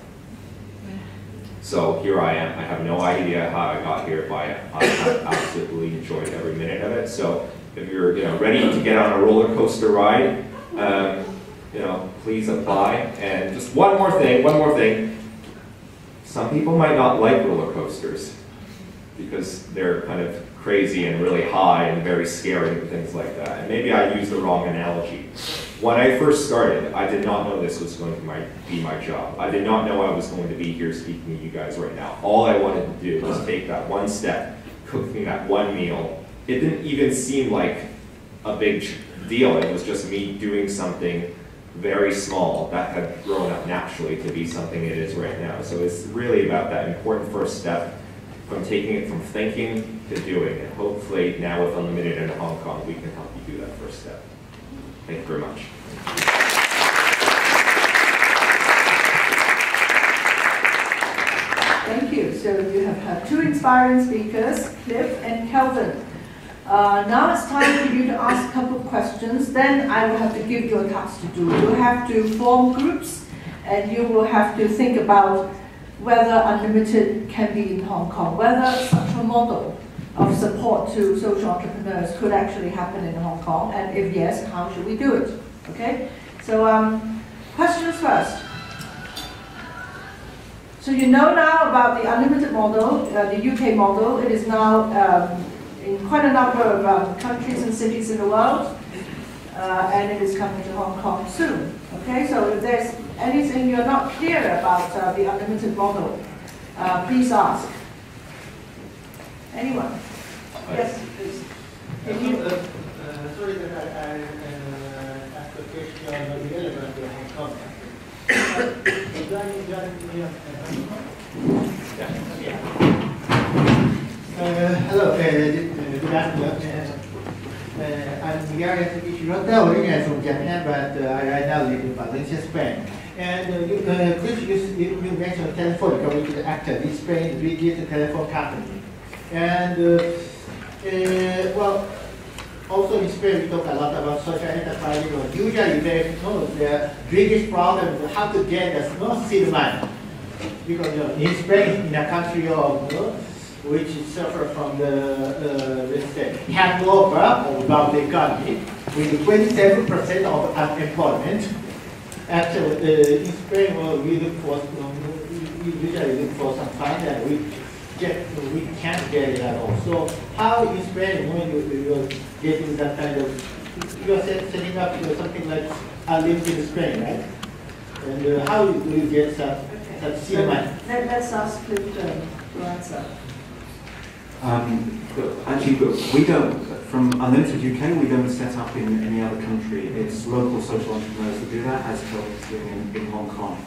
So here I am. I have no idea how I got here, but I have absolutely enjoyed every minute of it. So if you're ready to get on a roller coaster ride, please apply. And just one more thing. Some people might not like roller coasters because they're kind of crazy and really high and very scary and things like that. And maybe I used the wrong analogy. when I first started, I did not know this was going to be my job. I did not know I was going to be here speaking to you guys right now. All I wanted to do was take that one step, cooking that one meal. It didn't even seem like a big deal. It was just me doing something very small that had grown up naturally to be something it is right now. So it's really about that important first step, from taking it from thinking to doing. And hopefully now with Unlimited in Hong Kong, we can help you do that first step. Thank you very much. Thank you. So you have had two inspiring speakers, Cliff and Kelvin. Now it's time for you to ask a couple of questions. Then I will have to give you a task to do. You'll have to form groups, and you will have to think about whether Unlimited can be in Hong Kong, whether such a model of support to social entrepreneurs could actually happen in Hong Kong, and if yes, how should we do it? Okay? So questions first. So you know now about the Unlimited model, the UK model. It is now in quite a number of countries and cities in the world, and it is coming to Hong Kong soon. Okay, so if there's anything you're not clear about the Unlimited model, please ask. Anyone? Yes, please. Sorry that I asked a question relevant to Hong Kong. Hello, good afternoon. I'm Miguel Ishirota, originally from Japan, but I now live in Valencia, Spain. And you mentioned telephone going to the actor in Spain, biggest telephone company. And well, also in Spain, we talk a lot about social enterprise. Usually, the biggest problem is how to get the seed money. Because in Spain, in a country of which suffer from the let's say hangover about the economy, with 27% of unemployment. Actually, in Spain, we look for we usually look for some funds and we can't get it at all. So how in Spain when you're getting that kind of, you're setting up something like Unlimited Spain, right? And how do you get that seed money? Let's ask Cliff to answer. Actually, we don't, from Unlimited UK, we don't set up in any other country. It's local social entrepreneurs that do that, as Kelvin's doing in Hong Kong.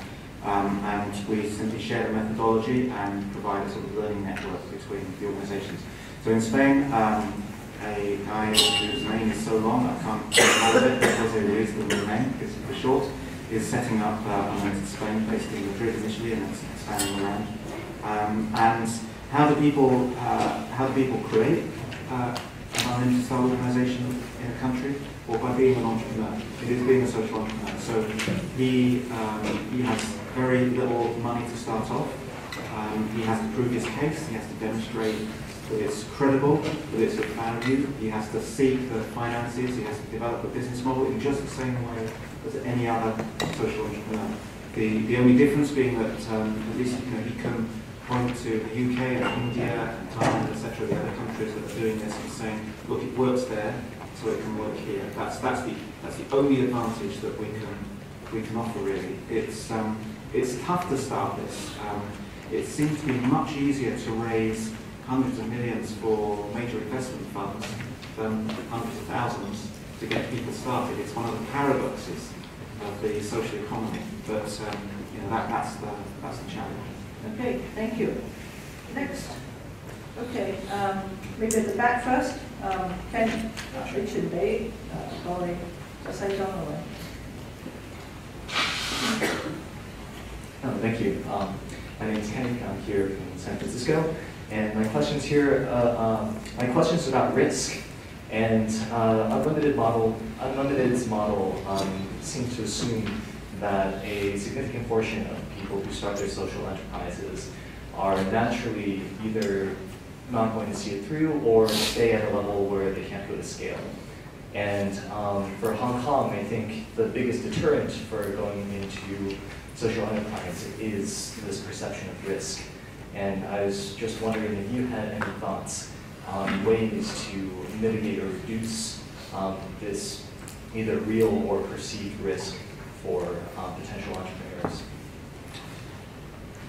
And we simply share the methodology and provide a sort of learning network between the organizations. So in Spain, a guy whose name is so long, I can't hold it because they released the middle name, because it's for short, is setting up Unlimited Spain, based in Madrid initially, and it's expanding around. And how do people create an unlimited style organization in a country? Or by being an entrepreneur. It is being a social entrepreneur. So he has very little money to start off. He has to prove his case. He has to demonstrate that it's credible, that it's of value. He has to seek the finances. He has to develop a business model in just the same way as any other social entrepreneur. The only difference being that at least he can point to the UK and India and Thailand, etc., the other countries that are doing this and saying, look, it works there, so it can work here. That's the only advantage that we can offer really. It's tough to start this. It seems to be much easier to raise hundreds of millions for major investment funds than hundreds of thousands to get people started. It's one of the paradoxes of the social economy, but that's the challenge. Okay, thank you. Next. Okay, maybe at the back first. Ken, Richard Bay, Dolly, say Donaway. Thank you. My name is Ken. I'm here in San Francisco, and my questions here. My questions about risk, and Unlimited's model seems to assume that a significant portion of people who start their social enterprises are naturally either not going to see it through or stay at a level where they can't go to scale. And for Hong Kong, I think the biggest deterrent for going into social enterprise is this perception of risk. And I was just wondering if you had any thoughts on ways to mitigate or reduce this either real or perceived risk for potential entrepreneurs?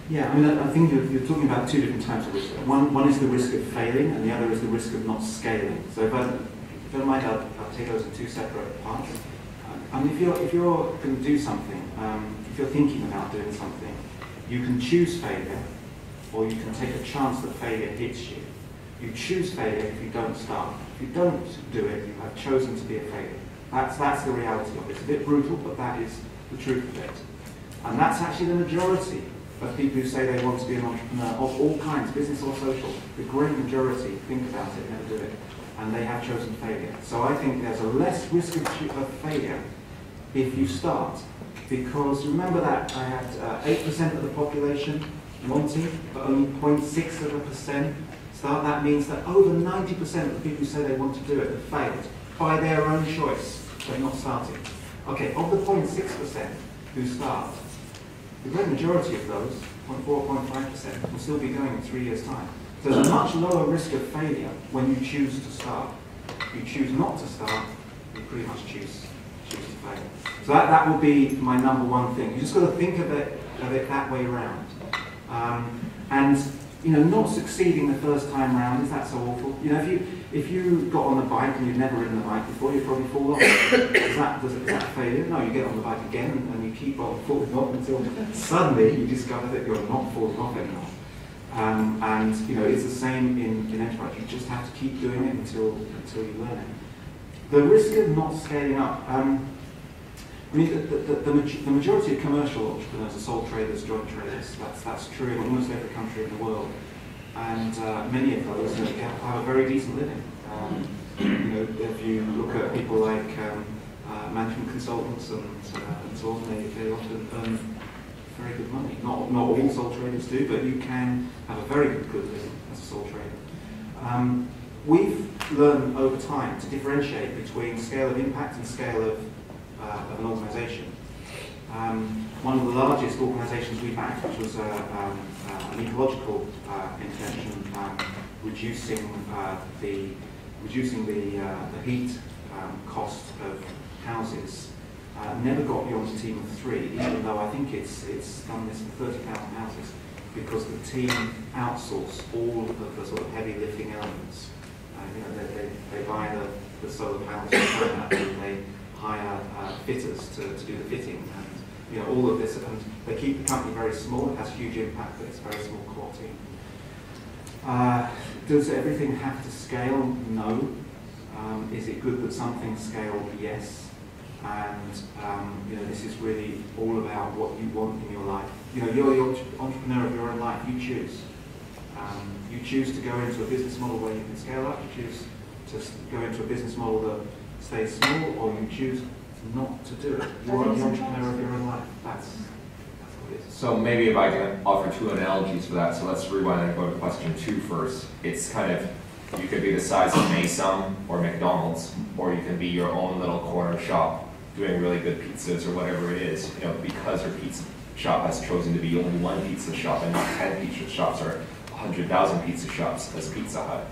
Yeah, I mean, I think you're talking about two different types of risk. One is the risk of failing, and the other is the risk of not scaling. So if I don't mind, I'll take those in two separate parts. I mean, if you're going to do something, if you're thinking about doing something, you can choose failure, or you can take a chance that failure hits you. You choose failure if you don't start. If you don't do it, you have chosen to be a failure. That's the reality of it. It's a bit brutal, but that is the truth of it. And that's actually the majority of people who say they want to be an entrepreneur of all kinds, business or social. The great majority think about it, never do it, and they have chosen failure. So I think there's a less risk of failure if you start, because remember that I had 8% of the population wanting, but only 0.6% start. That means that over 90% of the people who say they want to do it have failed by their own choice. They're not starting. Okay, of the 0.6% who start, the great majority of those, 0.4, 0.5%, will still be going in 3 years' time. So there's a much lower risk of failure when you choose to start. If you choose not to start, you pretty much choose to fail. So that will be my number one thing. You just got to think of it that way around. And you know, not succeeding the first time round, is that so awful? You know, if you got on the bike and you've never ridden the bike before, you'd probably fall off. Is that failure? No, you get on the bike again and you keep on falling off until suddenly you discover that you're not falling off anymore. And you know, it's the same in enterprise. You just have to keep doing it until you learn it. The risk of not scaling up. I mean, the majority of commercial entrepreneurs are sole traders, joint traders. That's true in almost every country in the world. And many of those have a very decent living. You know, if you look at people like management consultants and so on, they often earn very good money. Not all sole traders do, but you can have a very good living as a sole trader. We've learned over time to differentiate between scale of impact and scale of an organisation. One of the largest organisations we backed, which was an ecological intervention, reducing the heat cost of houses, never got beyond a team of 3, even though I think it's done this for 30,000 houses, because the team outsourced all of the sort of heavy lifting elements. You know, they buy the solar panels from China, and they hire fitters to do the fitting, and you know, all of this, and they keep the company very small. It has huge impact, but it's a very small core team. Does everything have to scale? No. Is it good that something scaled? Yes. And you know, this is really all about what you want in your life. You know, you're the entrepreneur of your own life. You choose. You choose to go into a business model where you can scale up. You choose to go into a business model that stays small, or you choose not to do it. You are the entrepreneur of your own life. That's what it is. So maybe if I can offer 2 analogies for that. So let's rewind and go to question 2 first. It's kind of, you could be the size of Mason or McDonald's, or you can be your own little corner shop doing really good pizzas or whatever it is. You know, because your pizza shop has chosen to be only one pizza shop and not 10 pizza shops or 100,000 pizza shops as Pizza Hut.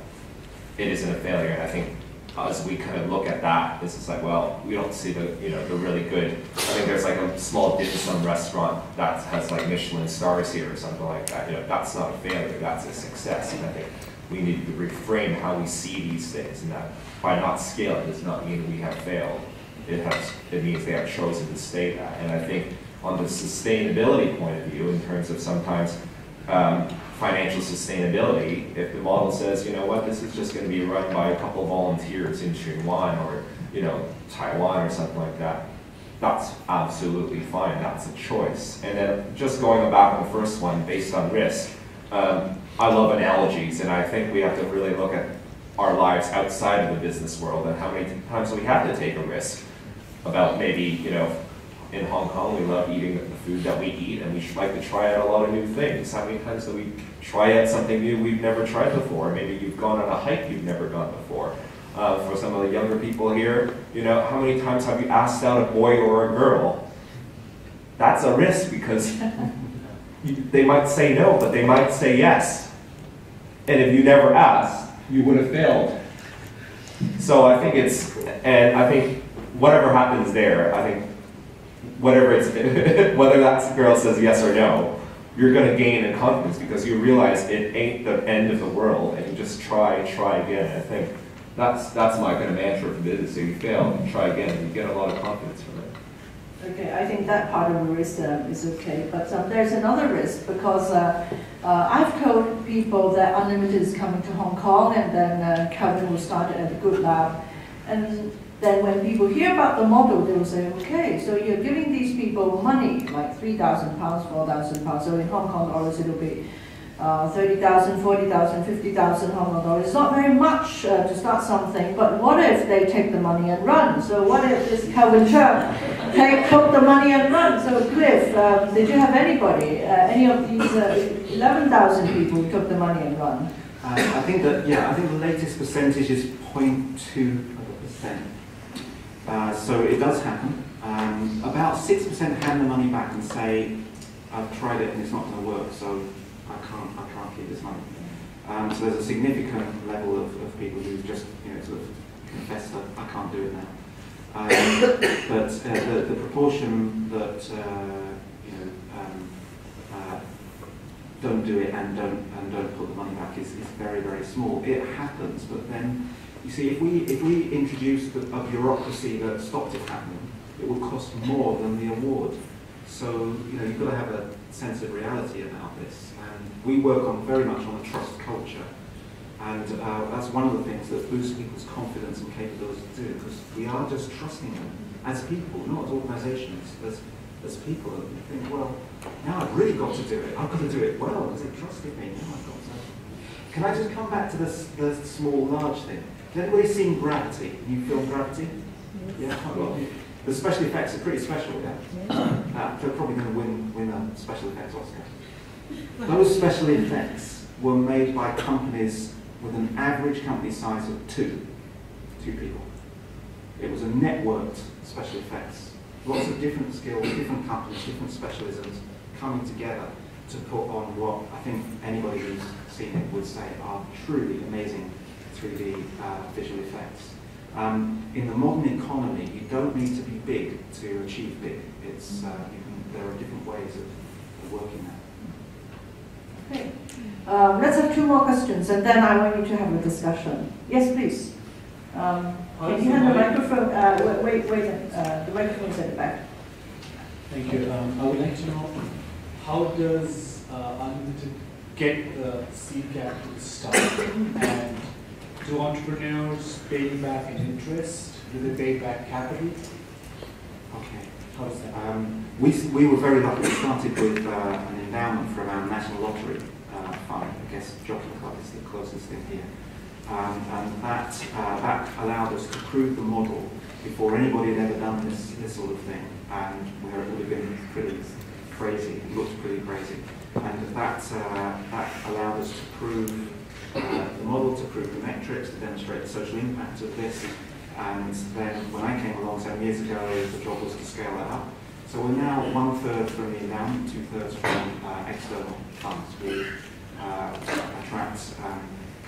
It isn't a failure, and I think as we kind of look at that, it's just like, well, we don't see the really good. I think there's like a small dim sum restaurant that has like Michelin stars here or something like that. You know, that's not a failure, that's a success. And I think we need to reframe how we see these things, and that by not scaling does not mean we have failed. It means they have chosen to stay that. And I think on the sustainability point of view, in terms of sometimes financial sustainability, if the model says, you know what, this is just going to be run by a couple of volunteers in Xinhuan or, you know, Taiwan or something like that, that's absolutely fine. That's a choice. And then just going back on the first one, based on risk, I love analogies, and I think we have to really look at our lives outside of the business world and how many times we have to take a risk about maybe, you know, in Hong Kong, we love eating the food that we eat, and we like to try out a lot of new things. How many times do we try out something new we've never tried before? Maybe you've gone on a hike you've never gone before. For some of the younger people here, you know, how many times have you asked out a boy or a girl? That's a risk, because they might say no, but they might say yes. And if you never asked, you would have failed. So I think whatever happens there, I think, whatever it's, whether that girl says yes or no, you're going to gain in confidence because you realize it ain't the end of the world, and you just try again. I think that's my kind of mantra for business. So you fail, you try again, and you get a lot of confidence from it. Okay, I think that part of the risk is okay, but there's another risk because I've told people that Unlimited is coming to Hong Kong, and then Calvin will start at a good lab, and then when people hear about the model, they will say, okay, so you're giving these people money, like £3,000, £4,000. So in Hong Kong dollars, it'll be 30,000, 40,000, 50,000 Hong Kong dollars. It's not very much to start something, but what if they take the money and run? So what if this Calvin Cheung took the money and run? So Cliff, did you have anybody, any of these 11,000 people who took the money and run? I think that, yeah, I think the latest percentage is 0.2%. So it does happen. About 6% hand the money back and say, I've tried it and it's not going to work, so I can't keep this money. So there's a significant level of people who just, sort of confess that I can't do it now. But the proportion that don't do it and don't put the money back is very, very small. It happens, but then you see, if we introduced a bureaucracy that stopped it happening, it would cost more than the award. So you've got to have a sense of reality about this. And we work very much on a trust culture, and that's one of the things that boosts people's confidence and capability to do, because we are just trusting them as people, not as organisations, as people. And you think, well, now I've really got to do it. I've got to do it well because they trusted me. Now I've got to. Can I just come back to the small, large thing? Has anybody seen Gravity? New film Gravity? Yeah, quite a lot. The special effects are pretty special, yeah? They're probably going to win a special effects Oscar. Those special effects were made by companies with an average company size of two people. It was a networked special effects. Lots of different skills, different companies, different specialisms coming together to put on what I think anybody who's seen it would say are truly amazing 3D visual effects. In the modern economy, you don't need to be big to achieve big. It's there are different ways of working that. Okay. Let's have two more questions, and then I want you to have a discussion. Yes, please. Can you have the microphone? Wait, the microphone is at the back. Thank you. I would like to know, how does Unlimited get the seed capital started? And do entrepreneurs pay back in interest? Do they pay back capital? Okay. How is that? We were very lucky. We started with an endowment from our National Lottery fund. I guess Jockey Club is the closest thing here. And that allowed us to prove the model before anybody had ever done this sort of thing, and where it would have been pretty crazy. It looked pretty crazy. And that allowed us to prove the model, to prove the metrics, to demonstrate the social impact of this. And then when I came along 7 years ago, the job was to scale that up. So we're now 1/3 from the endowment, 2/3 from external funds. We attract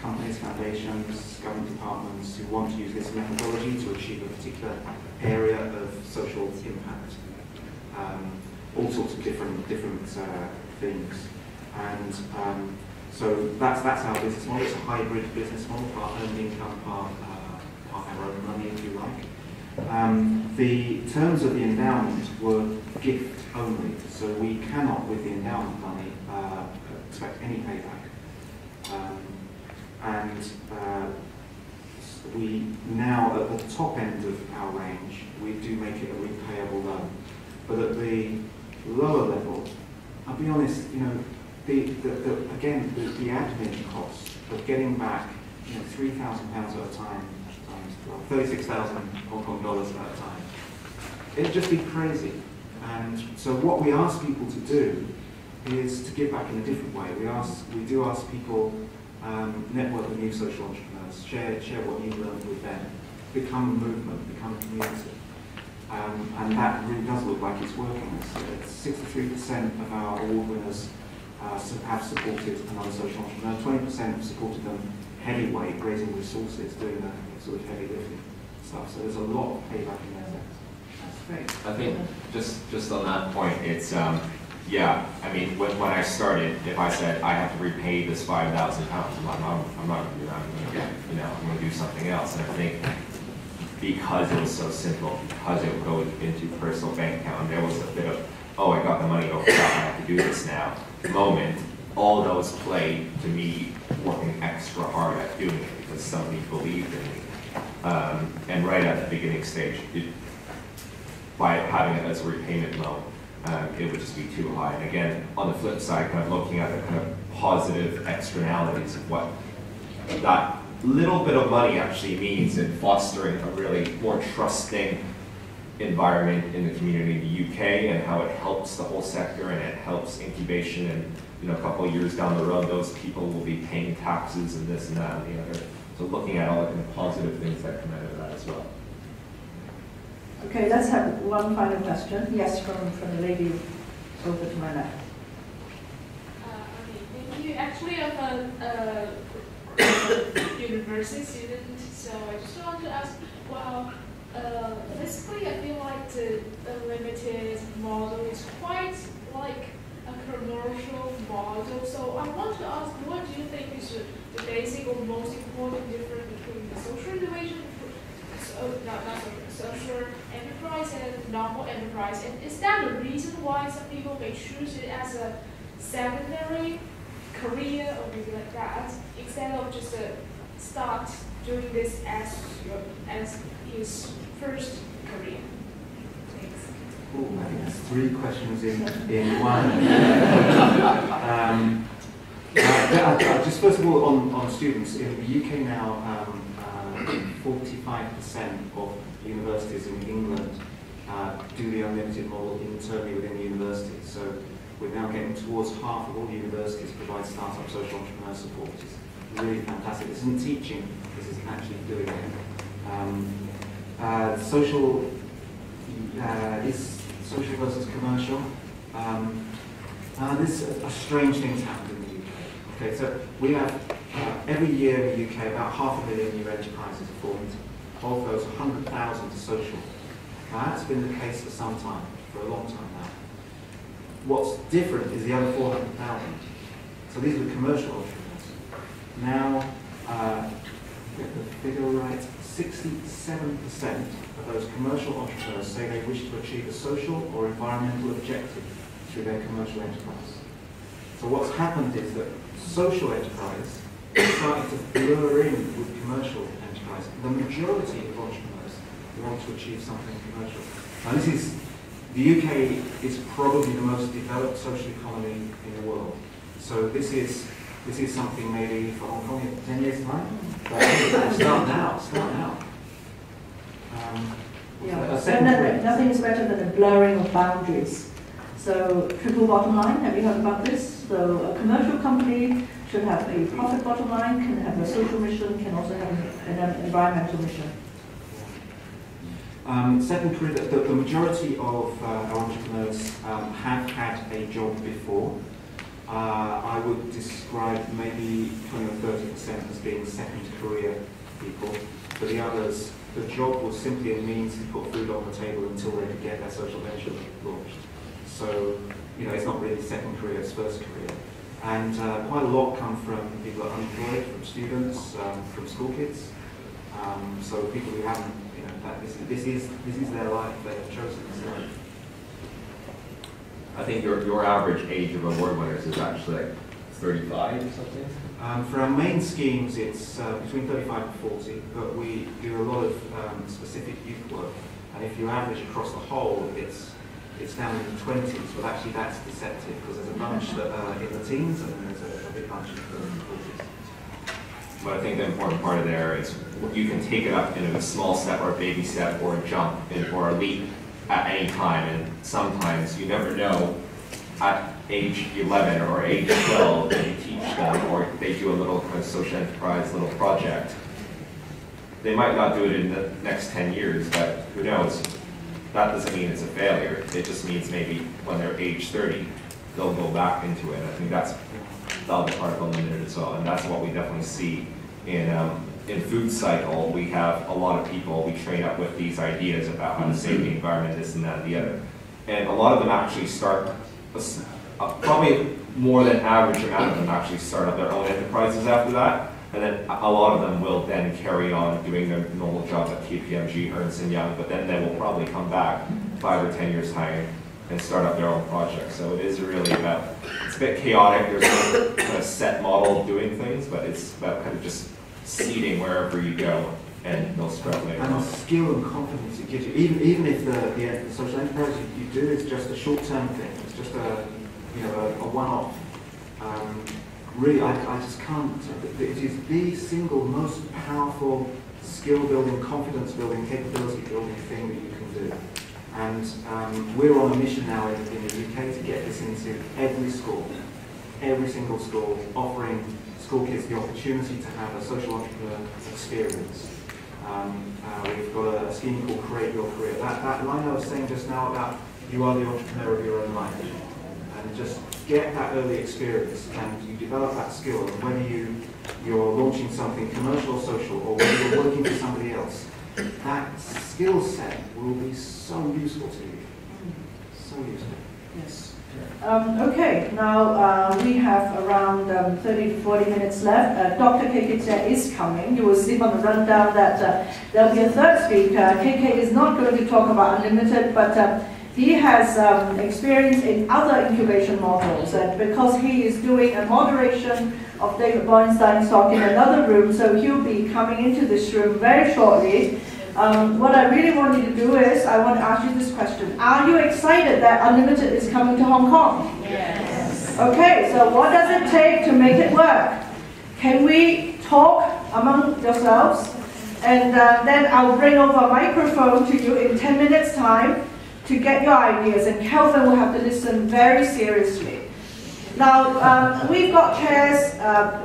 companies, foundations, government departments who want to use this methodology to achieve a particular area of social impact. All sorts of different things. And so that's our business model. It's a hybrid business model, part earned income, part our own money, if you like. The terms of the endowment were gift only, so we cannot, with the endowment money, expect any payback. We now, at the top end of our range, we do make it a repayable loan. But at the lower level, I'll be honest, the admin cost of getting back, £3,000 at a time, times 36,000 Hong Kong dollars at a time, it'd just be crazy. And so what we ask people to do is to give back in a different way. We do ask people, network with new social entrepreneurs, share what you've learned with them, become a movement, become a community. And that really does look like it's working. 63% of our award winners have supported another social entrepreneur, 20% have supported them heavyweight, raising resources, doing the sort of heavy lifting. stuff. So there's a lot of payback in that sense. That's great. I think just on that point, it's yeah. I mean, when I started, if I said I have to repay this £5,000, I'm not going to do that. I'm going to do something else. And I think because it was so simple, because it would go into personal bank account, and there was a bit of, oh, I got the money, oh, crap, I have to do this now moment. All those played to me working extra hard at doing it because somebody believed in me. And right at the beginning stage, by having it as a repayment loan, it would just be too high. And again, on the flip side, kind of looking at the kind of positive externalities of what that little bit of money actually means in fostering a really more trusting environment in the community in the UK, and how it helps the whole sector and it helps incubation, and a couple of years down the road, those people will be paying taxes and this and that and the other. So looking at all the kind of positive things that come out of that as well. Okay, let's have one final question. Yes, from the lady over to my left. Thank you. Actually, I'm a university student, so I just want to ask, well, basically I feel like the limited model is quite like a commercial model. So I want to ask, what do you think is the basic or most important difference between the social innovation, social enterprise and normal enterprise? And is that the reason why some people may choose it as a secondary career or maybe like that, instead of just start doing this as his first career? Thanks. Oh, I think that's 3 questions in one. Just first of all, on students, in the UK now, 45% of universities in England do the unlimited model internally within the university. So we're now getting towards half of all universities provide startup social entrepreneur support, which is really fantastic. This isn't teaching, this is actually doing it. Social is social versus commercial. This is a strange thing that's happened in the UK. Okay, so we have every year in the UK about 500,000 new enterprises are formed. Of those, 100,000 are social. Now that's been the case for some time, for a long time now. What's different is the other 400,000. So these are the commercial entrepreneurs. Now, get the figure right, 67% of those commercial entrepreneurs say they wish to achieve a social or environmental objective through their commercial enterprise. So what's happened is that social enterprise is starting to blur in with commercial enterprise. The majority of entrepreneurs want to achieve something commercial. Now this is, the UK is probably the most developed social economy in the world. So this is something maybe for Hong Kong in 10 years' time. Start now. Nothing is better than a blurring of boundaries. So triple bottom line, have you heard about this? So a commercial company should have a profit bottom line, can have a social mission, can also have an environmental mission. Second career, the majority of our entrepreneurs have had a job before. I would describe maybe 20 or 30% as being second career people. For the others, the job was simply a means to put food on the table until they could get their social venture launched. So, it's not really second career, it's first career. And quite a lot come from people who are unemployed, from students, from school kids. So people who haven't, this is their life, they've chosen this life. I think your average age of award winners is actually like 35 or something? For our main schemes, it's between 35 and 40, but we do a lot of specific youth work. And if you average across the whole, it's down in the 20s, but actually that's deceptive because there's a bunch that are in the teens and there's a big bunch in the 40s. But I think the important part of there is you can take it up in a small step or a baby step or a jump or a leap at any time, and sometimes you never know at age 11 or age 12 when you teach them or they do a little kind of social enterprise little project. They might not do it in the next 10 years, but who knows? That doesn't mean it's a failure. It just means maybe when they're age 30, they'll go back into it. I think that's the other part of Unlimited as well, and that's what we definitely see in in food cycle, we have a lot of people we train up with these ideas about how to save the environment, this and that and the other. And a lot of them actually start, probably more than average amount of them actually start up their own enterprises after that. And then a lot of them will then carry on doing their normal jobs at KPMG, Ernst & Young, but then they will probably come back 5 or 10 years time and start up their own projects. So it is really about, it's a bit chaotic, there's no kind of set model of doing things, but it's about kind of just seeding wherever you go and they'll spread later and on. the skill and confidence it gives you, even if the social enterprise you do is just a short-term thing, it's just a one-off. Really, I just can't. It is the single most powerful skill-building, confidence-building, capability-building thing that you can do. And we're on a mission now in the UK to get this into every school, every single school, offering school kids the opportunity to have a social entrepreneur experience. We've got a scheme called Create Your Career. That line I was saying just now about you are the entrepreneur of your own life. And just get that early experience and you develop that skill. And whether you're launching something commercial or social, or whether you're working for somebody else, that skill set will be so useful to you. So useful. Yes. Okay, now we have around 30 to 40 minutes left. Dr. KK Jia is coming. You will see on the rundown that there'll be a third speaker. KK is not going to talk about Unlimited, but he has experience in other incubation models, and because he is doing a moderation of David Borenstein's talk in another room, so he'll be coming into this room very shortly. What I really want you to do is, I want to ask you this question. Are you excited that Unlimited is coming to Hong Kong? Yes. Okay, so what does it take to make it work? Can we talk among yourselves? And then I'll bring over a microphone to you in 10 minutes' time to get your ideas, and Kelvin will have to listen very seriously. Now, we've got chairs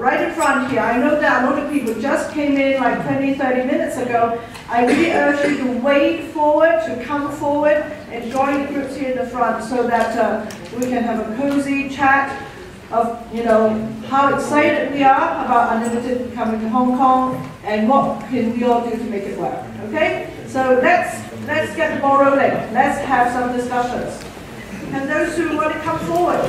right in front here. I know that a lot of people just came in like 20, 30 minutes ago. I really urge you to wade forward, to come forward and join the groups here in the front so that we can have a cozy chat of, how excited we are about Unlimited coming to Hong Kong and what can we all do to make it work, okay? So let's get the ball rolling. Let's have some discussions. And those who want to come forward.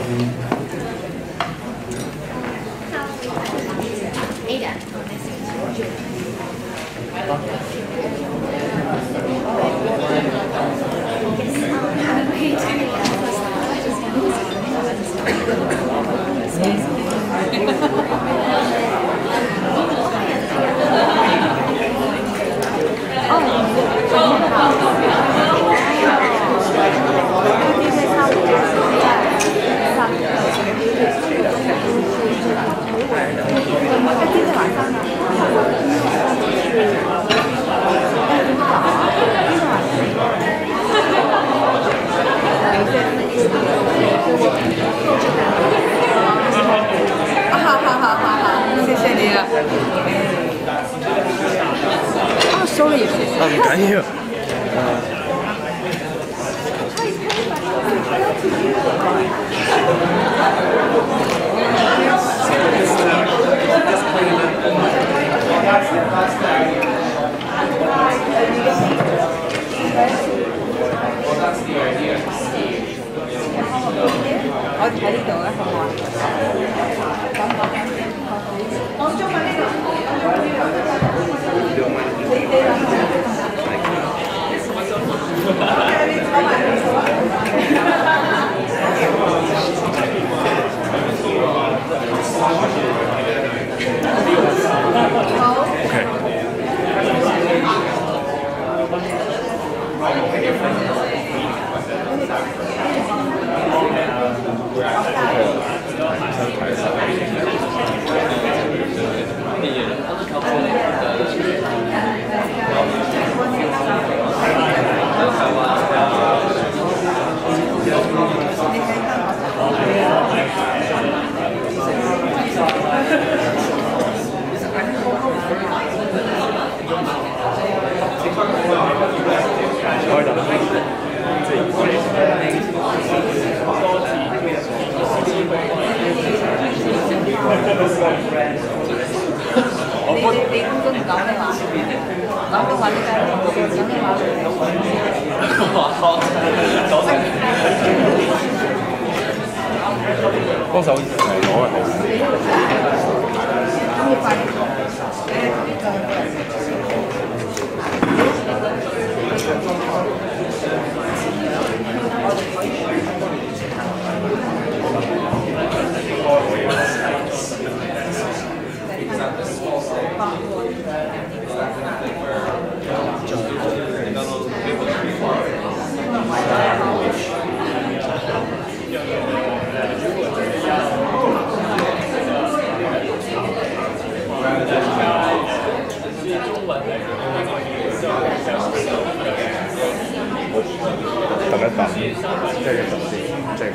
sorry. 唔緊要。我喺呢度啊，好唔好啊？講中文呢度。講中文㗎，講中文。幫手攞係好。咁要快啲。等一等，即係一陣先，即係。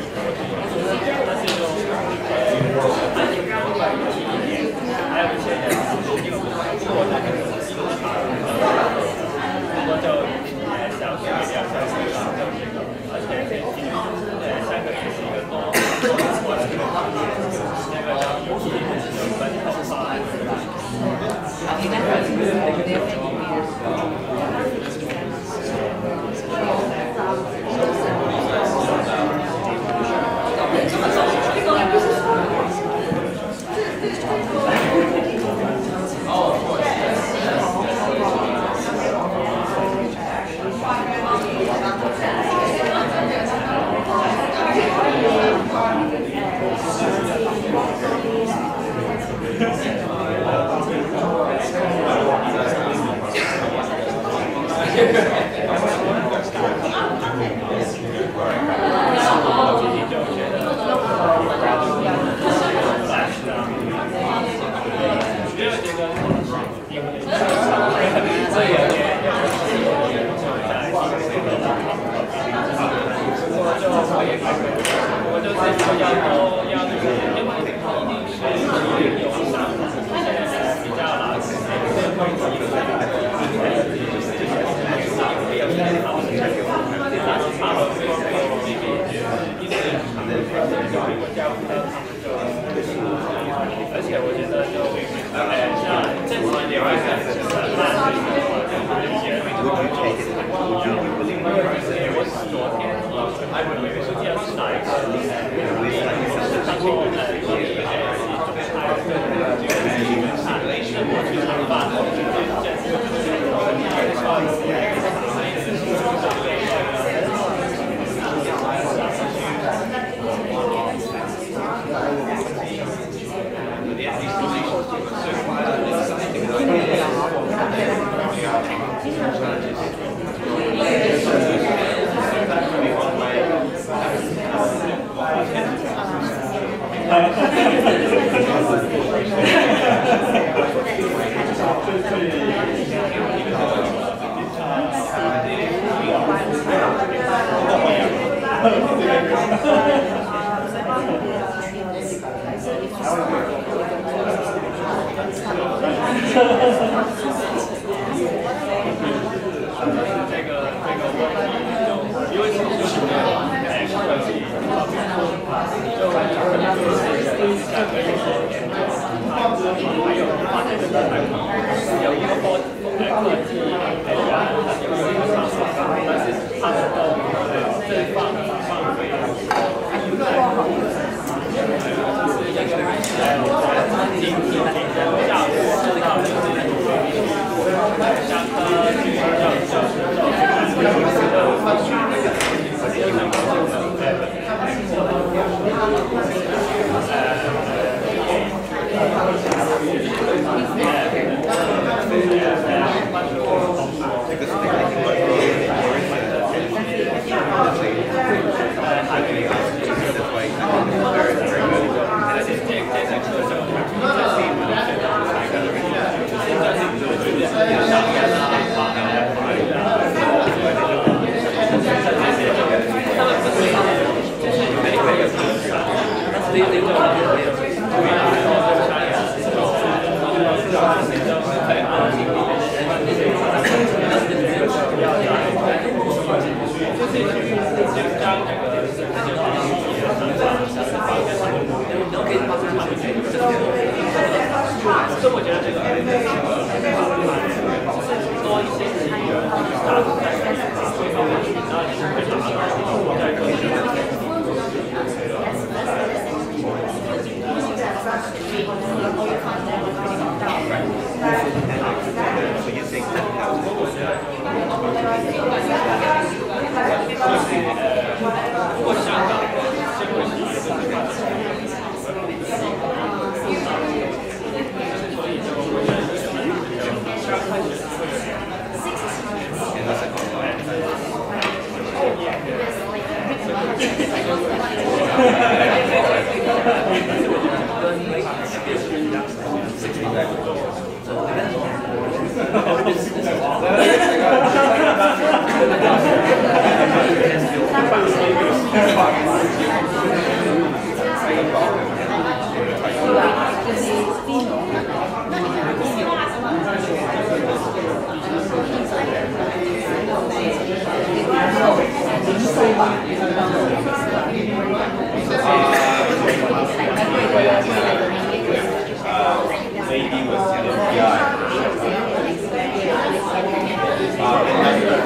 Maybe with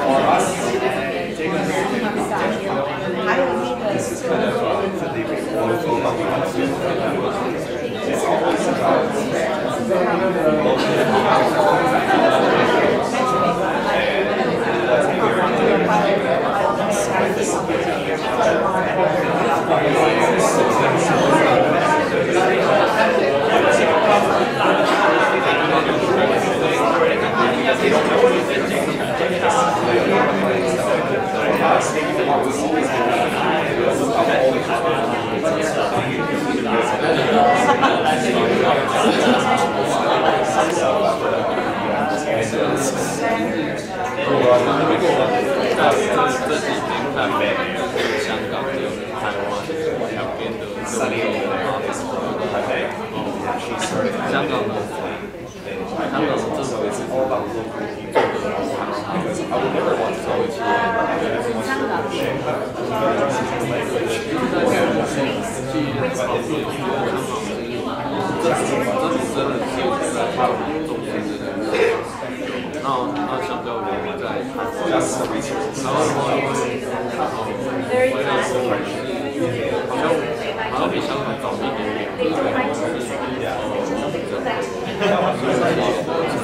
for us, this is kind of wonderful. It's always about Sunny over there on this she started so it's all about local people because I would never want to go into just the resources. Very The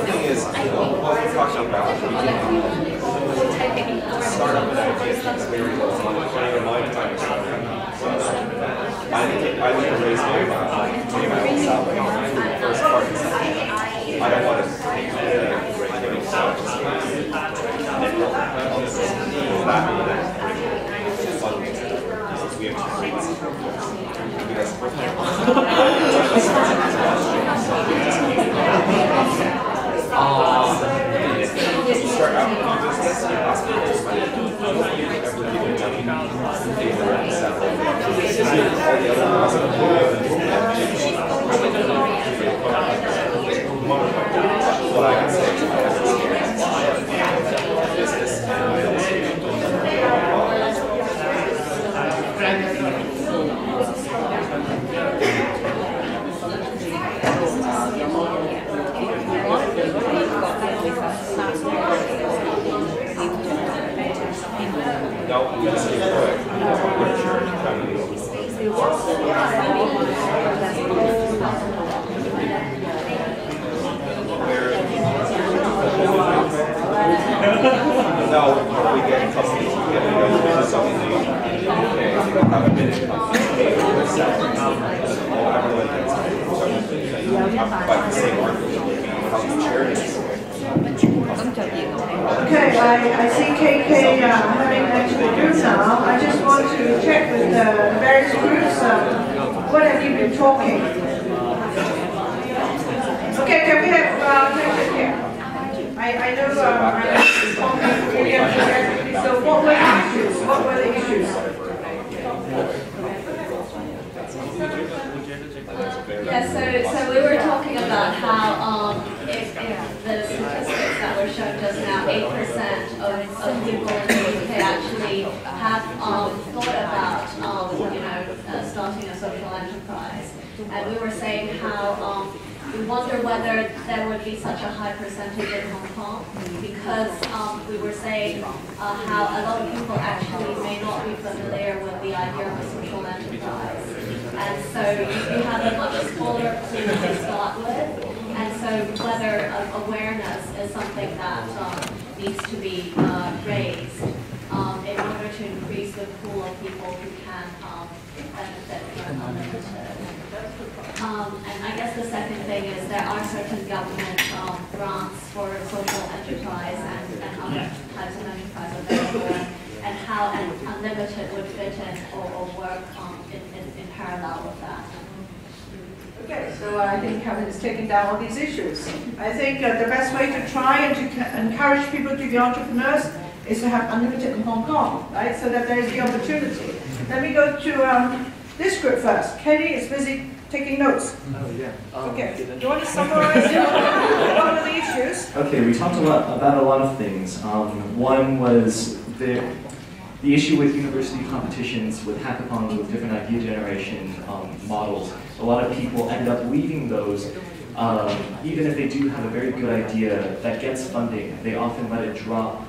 thing is, what we're talking about, start up an idea that's very low. My time is I need to raise my salary. First part is I don't want to take the regular salary. We have to create start out with a business, you ask people to spend all the what I can say is I have experience in business and real estate. No, just keep going. No, we get companies, we get something new. Okay, you don't have a minute. But the same market, how the charities. Okay, I see KK having actually group now. I just want to check with the various groups. What have you been talking? Okay, can we have Richard here? I know so what were the issues? What were the issues? Yeah, so we were talking about how if the statistics that were shown just now, 8% of people in the UK actually have thought about starting a social enterprise, and we were saying how we wonder whether there would be such a high percentage in Hong Kong, because we were saying how a lot of people actually may not be familiar with the idea of a social enterprise. And so you have a much smaller pool to start with, and so whether awareness is something that needs to be raised in order to increase the pool of people who can benefit from unlimited. And I guess the second thing is there are certain government grants for social enterprise and other types of enterprise available, and how an unlimited would fit in or work in parallel with that. Okay, so I think Kevin is taking down all these issues. I think the best way to try and to encourage people to be entrepreneurs is to have unlimited in Hong Kong, right? So that there is the opportunity. Let me go to this group first. Kenny is busy taking notes. Oh, yeah. Okay, do you want to summarize one of the issues? Okay, we talked about a lot of things. One was the issue with university competitions, with hackathons, with different idea generation models. A lot of people end up leaving those, even if they do have a very good idea that gets funding, they often let it drop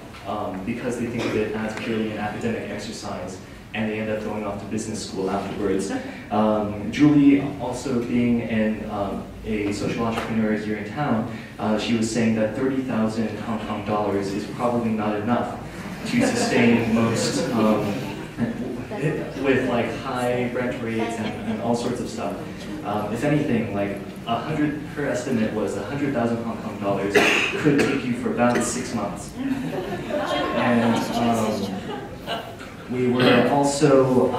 because they think of it as purely an academic exercise, and they end up going off to business school afterwards. Julie, also being a social entrepreneur here in town, she was saying that 30,000 Hong Kong dollars is probably not enough to sustain most, with like high rent rates and all sorts of stuff. If anything, like her estimate was 100,000 Hong Kong dollars could take you for about 6 months. And we were also,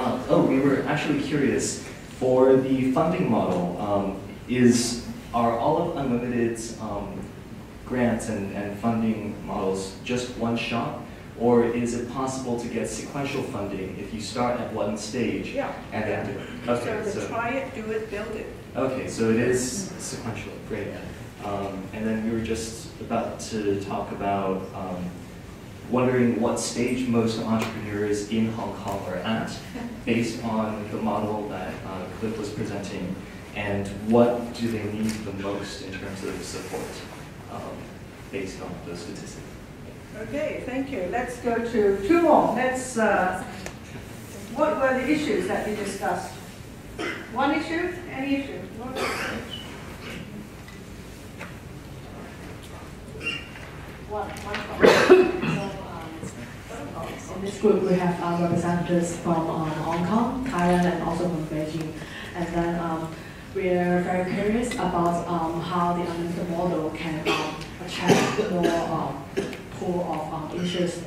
we were actually curious, for the funding model, are all of Unlimited's grants and funding models just one shot? Or is it possible to get sequential funding if you start at one stage? Yeah. And then do it? Okay, so try it, do it, build it. Okay, so it is sequential. Great. And then we were just about to talk about wondering what stage most entrepreneurs in Hong Kong are at, based on the model that Cliff was presenting, and what do they need the most in terms of support, based on those statistics. Okay, thank you. Let's go to two more. Let's. What were the issues that you discussed? One issue? Any issue? In this group, we have representatives from Hong Kong, Thailand, and also from Beijing. And then we are very curious about how the unlimited model can attract more pool of interest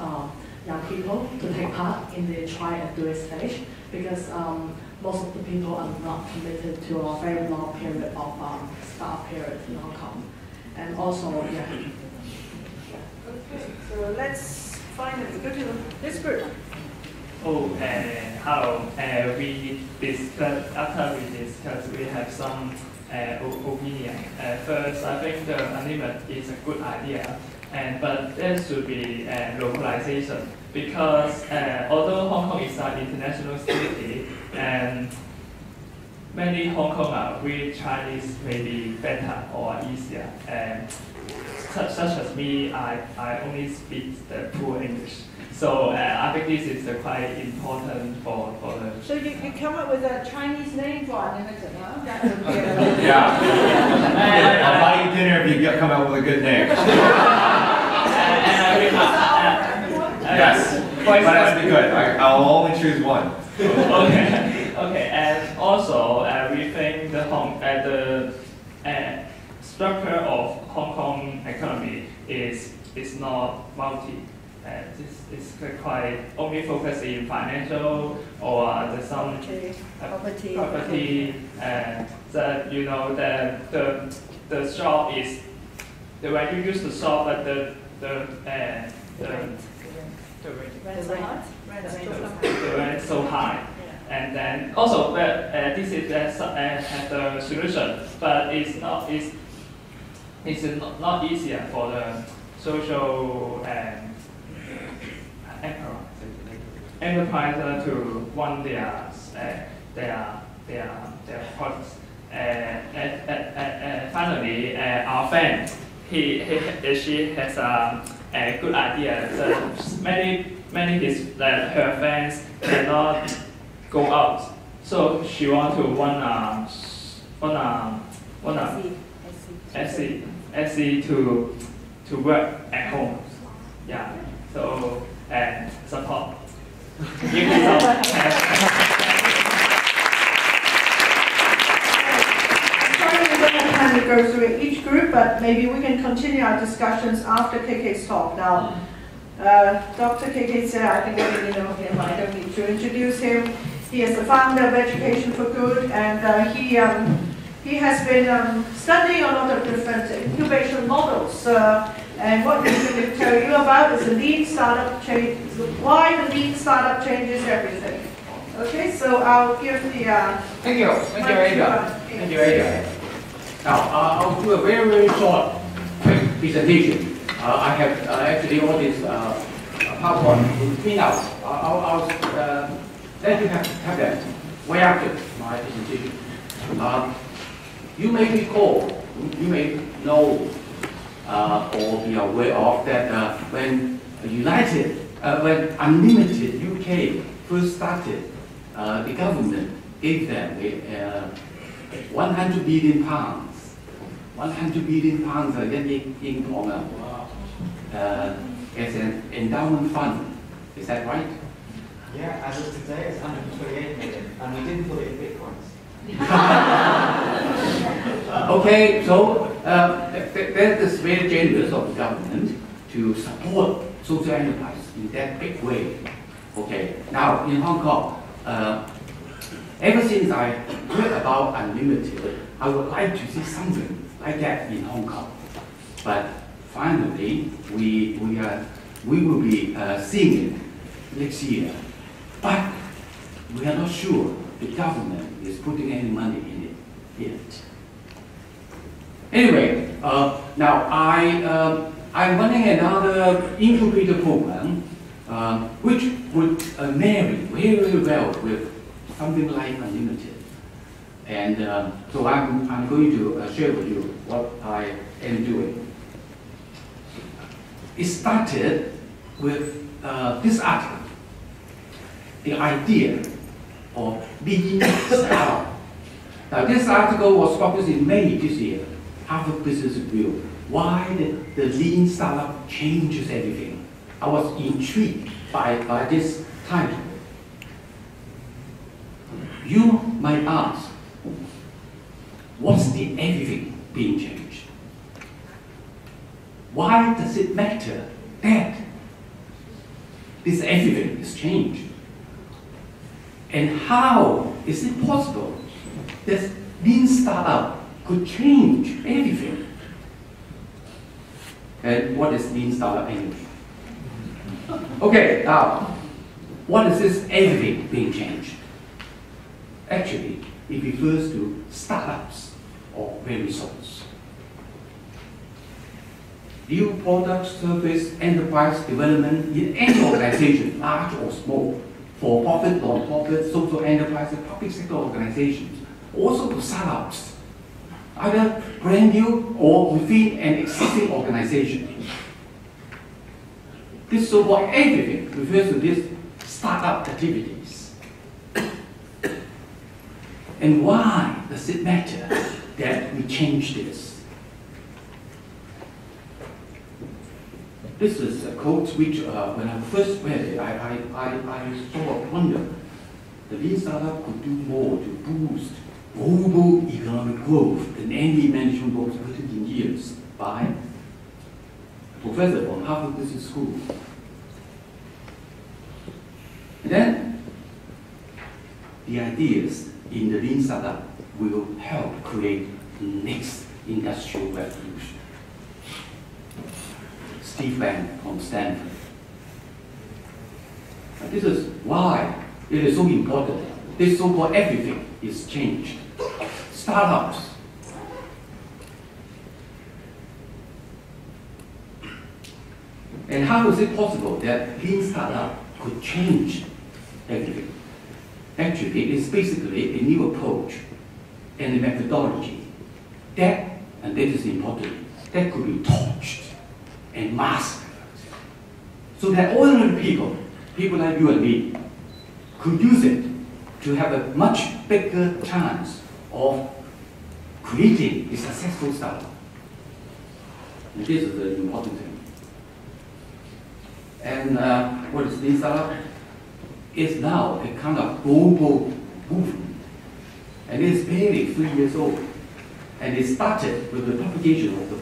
young people to take part in the try and do it stage, because most of the people are not committed to a very long period of startup period in Hong Kong. And also, yeah. Okay, so let's finally go to this group. Oh, hello. We have some opinion. First, I think the unlimited is a good idea, but there should be localization, because although Hong Kong is an international city, and many Hong Kongers read Chinese may be better or easier. Such as me, I only speak the poor English. So I think this is quite important for the... So you come up with a Chinese name for unlimited, huh? That would be I'll buy you dinner if you come up with a good name. Yes, but it has to be good. I'll only choose one. Okay, and also we think the structure of Hong Kong economy is not multi. It's quite only focused in financial or some property. That you know the shop is when you use the shop, but the rent so high. And then also this is has the solution, but it's not easier for the social enterprise to run their products. Finally, our friend, she has a good idea. That her fans cannot go out, so she want to run SE to work at home. Yeah, Give me some. Sorry we don't have time to go through each group, but maybe we can continue our discussions after KK's talk. Now, Dr. KK said, I think I really know him, I don't need to introduce him. He is the founder of Education for Good, and he has been studying a lot of different incubation models. And what he's going to tell you about is the lean startup change, why the lean startup changes everything. Okay, so I'll give the Thank you, Ada. Thank you, Ada. Now, I'll do a very, very short, quick presentation. I have actually all this PowerPoint to clean out. I'll let you have that way after my presentation. You may recall, you may know, or be aware of that when when Unlimited UK first started, the government gave them 100 billion pounds. 100 billion pounds as an endowment fund. Is that right? Yeah, as of today, it's 128 million, and we didn't put it in bitcoins. Okay, so that is very generous of the government to support social enterprise in that big way. Okay, now in Hong Kong, ever since I heard about Unlimited, I would like to see something like that in Hong Kong. But finally, we will be seeing it next year. But we are not sure the government is putting any money in it yet. Anyway, now I'm running another incubator program, which would marry very, very well with something like Unlimited. And so I'm going to share with you what I am doing. It started with this article, the idea of lean startup. Now this article was published in May this year, Harvard Business Review. Why the lean startup changes everything. I was intrigued by this title. You might ask, what's the everything being changed? Why does it matter that this everything is changed? And how is it possible that lean startup could change everything? And what is lean startup anyway? Okay, now, what is this everything being changed? Actually, it refers to startups or very souls. New products, service, enterprise development in any organization, large or small, for-profit, non-profit, social enterprise, and public sector organizations, also to startups, either brand new or within an existing organization. This so-called everything refers to these startup activities. And why does it matter that we change this? This is a quote which, when I first read it, I sort of wondered. The lean startup could do more to boost global economic growth than any management books written in years by a professor from Harvard Business School. And then, the ideas in the lean startup will help create the next industrial revolution. Steve Bank from Stanford. And this is why it is so important. This so-called everything is changed. Startups. And how is it possible that lean startup could change everything? Actually, it's basically a new approach and a methodology that, and this is important, that could be taught and mastered so that ordinary people, people like you and me, could use it to have a much bigger chance of creating a successful startup. And this is the important thing. And what is lean startup? is now a kind of global movement, and it's barely 3 years old. And it started with the publication of the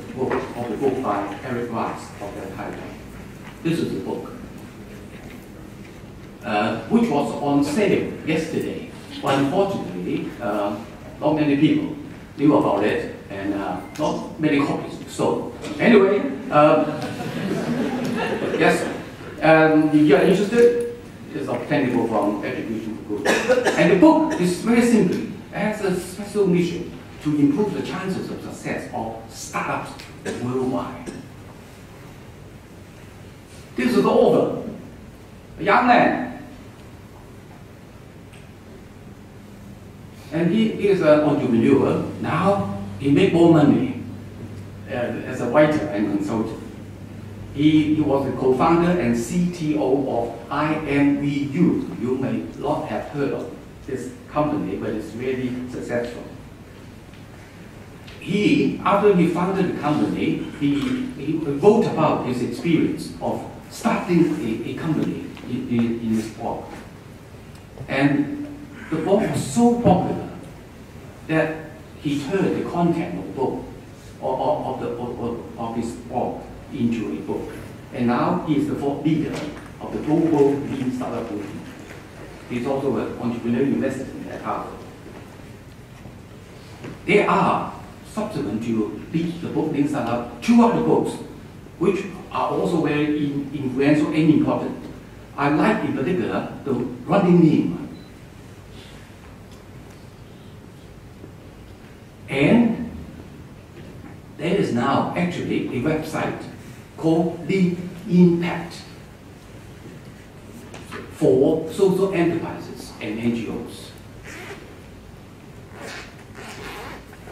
book by Eric Rice of that title. This is the book, which was on sale yesterday. But unfortunately, not many people knew about it, and not many copies sold. Anyway, yes, if you are interested, it's obtainable from Education Group. And the book is very simply has a special mission to improve the chances of success of startups worldwide. This is the author, a young man. And he is an entrepreneur. Now he makes more money as a writer and consultant. He was the co-founder and CTO of IMVU. You may not have heard of this company, but it's really successful. After he founded the company, he wrote about his experience of starting a company in his blog. And the book was so popular that he turned the content of the book, of his blog, into a book. And now he is the thought leader of the global lean startup movement. He's also an entrepreneurial investor at Harvard. There are, subsequent to the book Lean Startup, 2 other books, which are also very influential and important. I like in particular the Running Lean. And there is now actually a website called Lean Impact for social enterprises and NGOs.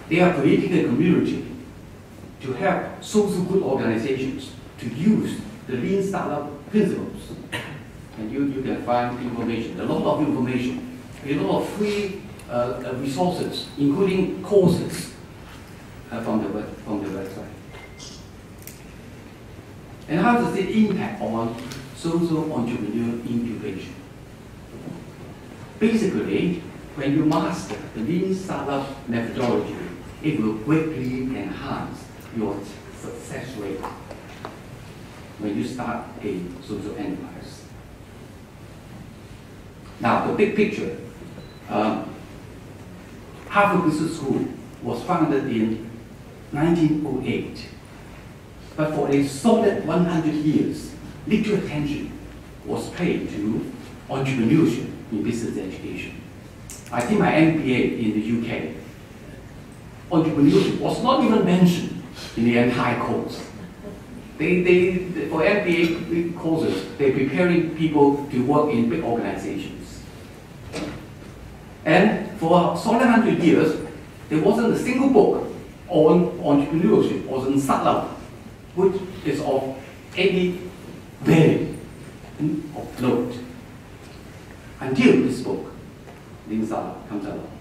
They are creating a community to help social good organizations to use the Lean Startup principles. And you can find information, a lot of information, a lot of free resources, including courses from the website. And how does it impact on social entrepreneur incubation? Basically, when you master the Lean Startup methodology, it will greatly enhance your success rate when you start a social enterprise. Now, the big picture. Harvard Business School was founded in 1908. But for a solid 100 years, little attention was paid to entrepreneurship in business education. I did my MBA in the UK. Entrepreneurship was not even mentioned in the entire course. For MBA courses, they're preparing people to work in big organizations. And for a solid 100 years, there wasn't a single book on entrepreneurship or on startup which is of any value of note. Until this book, Lean Startup, comes along.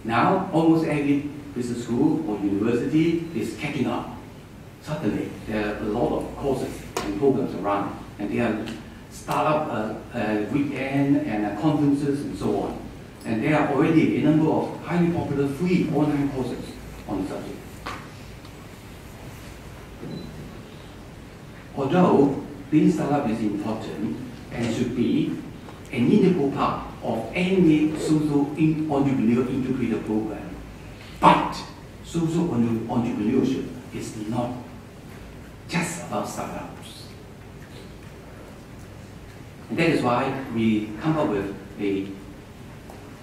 Now, almost every business school or university is catching up. Suddenly, there are a lot of courses and programs around, and there are startup weekend and conferences and so on. And there are already a number of highly popular free online courses on the subject. Although Lean Startup is important and should be an integral part of any social entrepreneur incubator program, but social entrepreneurship is not just about startups. And that is why we come up with a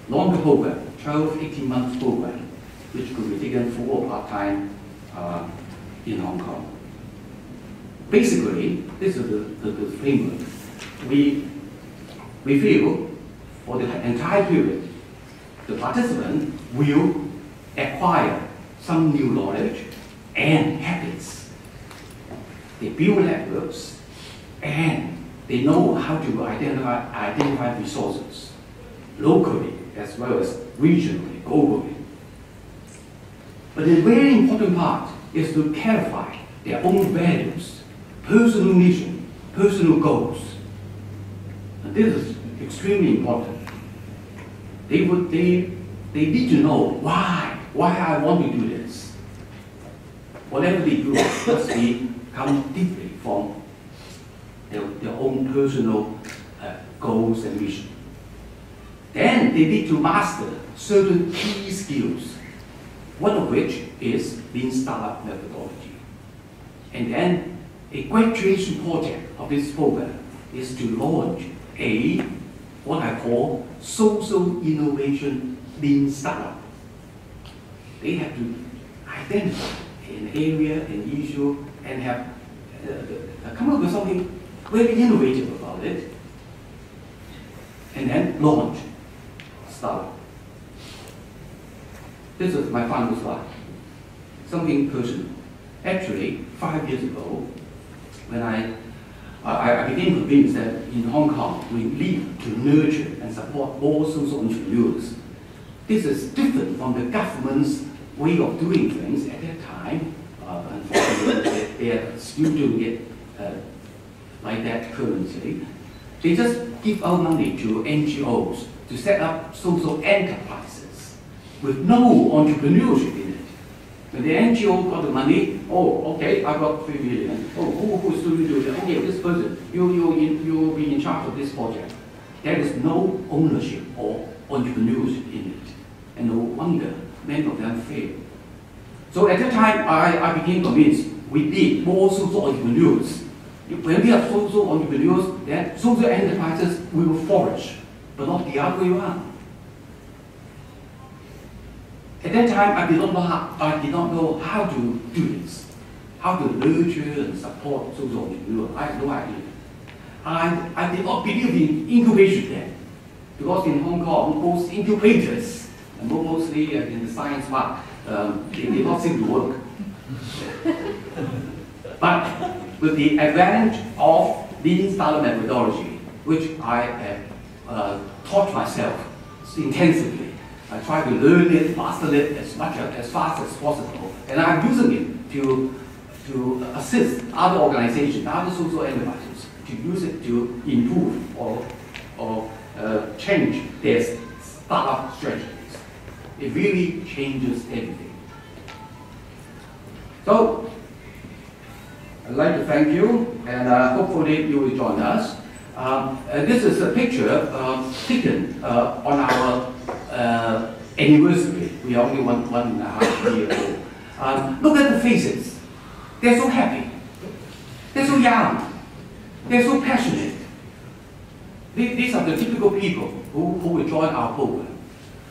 longer program, 12, 18 months program, which could be taken full or part-time in Hong Kong. Basically, this is the framework. We feel for the entire period, the participant will acquire some new knowledge and habits. They build networks and they know how to identify resources locally as well as regionally, globally. But the very important part is to clarify their own values, personal mission, personal goals, this is extremely important. They need to know why I want to do this. Whatever they do must come deeply from their own personal goals and mission. Then they need to master certain key skills, one of which is Lean Startup methodology. And then a graduation project of this program is to launch what I call social innovation Lean Startup. They have to identify an area, an issue, and have come up with something very innovative about it, and then launch startup. This is my final slide. Something personal. Actually, 5 years ago, when I became convinced that in Hong Kong we need to nurture and support more social entrepreneurs. This is different from the government's way of doing things at that time. Unfortunately, they are still doing it like that currently. They just give out money to NGOs to set up social enterprises with no entrepreneurship in it. When the NGO got the money, oh, okay, I got 3 million. Oh, who's doing it? Okay, this person, you'll be in charge of this project. There is no ownership or entrepreneurship in it. And no wonder many of them fail. So at that time, I became convinced we need more social entrepreneurs. When we have social entrepreneurs, then social enterprises will flourish, but not the other way around. At that time, I did not know how to do this, how to nurture and support social entrepreneurs. I had no idea. I did not believe in incubation then, because in Hong Kong, most incubators, and mostly in the science part, they did not seem to work. But with the advantage of Lean Startup methodology, which I have taught myself intensively, I try to learn it, master it as fast as possible, and I'm using it to assist other organizations, other social enterprises, to use it to improve or change their startup strategies. It really changes everything. So, I'd like to thank you, and hopefully you will join us. This is a picture taken on our anniversary. We are only one and a half years old. Look at the faces. They're so happy. They're so young. They're so passionate. These are the typical people who will join our program.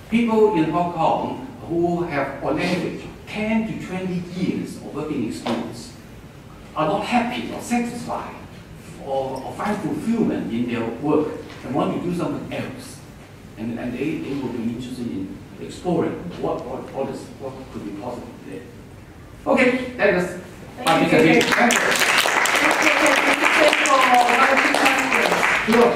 People in Hong Kong who have on average 10 to 20 years of working experience are not happy or satisfied or find fulfillment in their work and want to do something else. And they will be interested in exploring what could be possible there. Okay, that is my presentation. Thank you.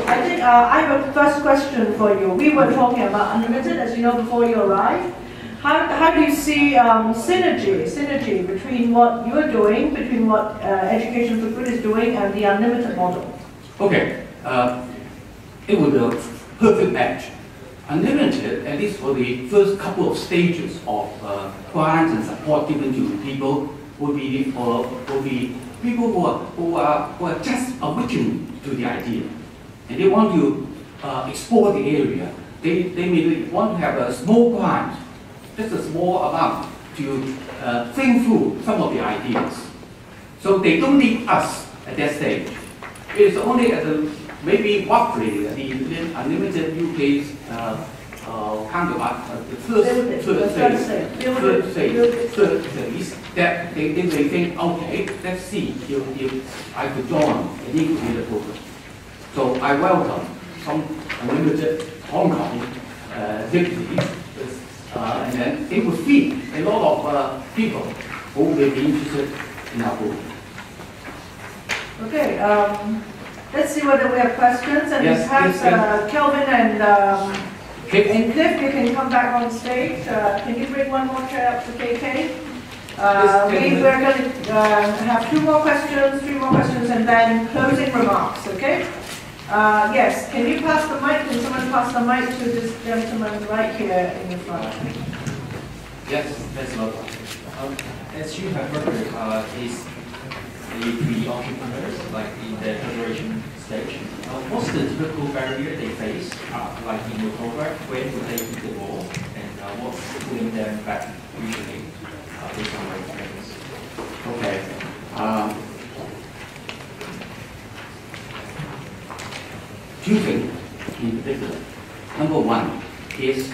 I think I have a first question for you. We were talking about Unlimited, as you know, before you arrived. How do you see synergy between what you're doing, between what Education for Good is doing, and the Unlimited model? Okay, it was a perfect match. Unlimited, at least for the first couple of stages of grants and support given to people, will be people who are just awakening to the idea, and they want to explore the area. They may want to have a small grant, just a small amount, to think through some of the ideas. So they don't need us at that stage. It's only at the maybe roughly the Unlimited UK's counterpart, the third phase, that they may think, okay, let's see if I could join an incubator program. So I welcome some Unlimited Hong Kong deputies, and then it will feed a lot of people who will be interested in our program. Okay, let's see whether we have questions, and yes, perhaps Kelvin and Cliff, you can come back on stage. Can you bring one more chair up to KK? We're going to have 2 more questions, 3 more questions, and then closing remarks, okay? Yes, can you pass the mic? Can someone pass the mic to this gentleman right here in the front? Yes, thanks a lot. As you have heard, is the pre-entrepreneurs, like in the preparation stage. What's the typical barrier they face, like in your program? When would they hit the wall, and what's pulling them back usually based on your experience? Okay. Two things in particular. Number one is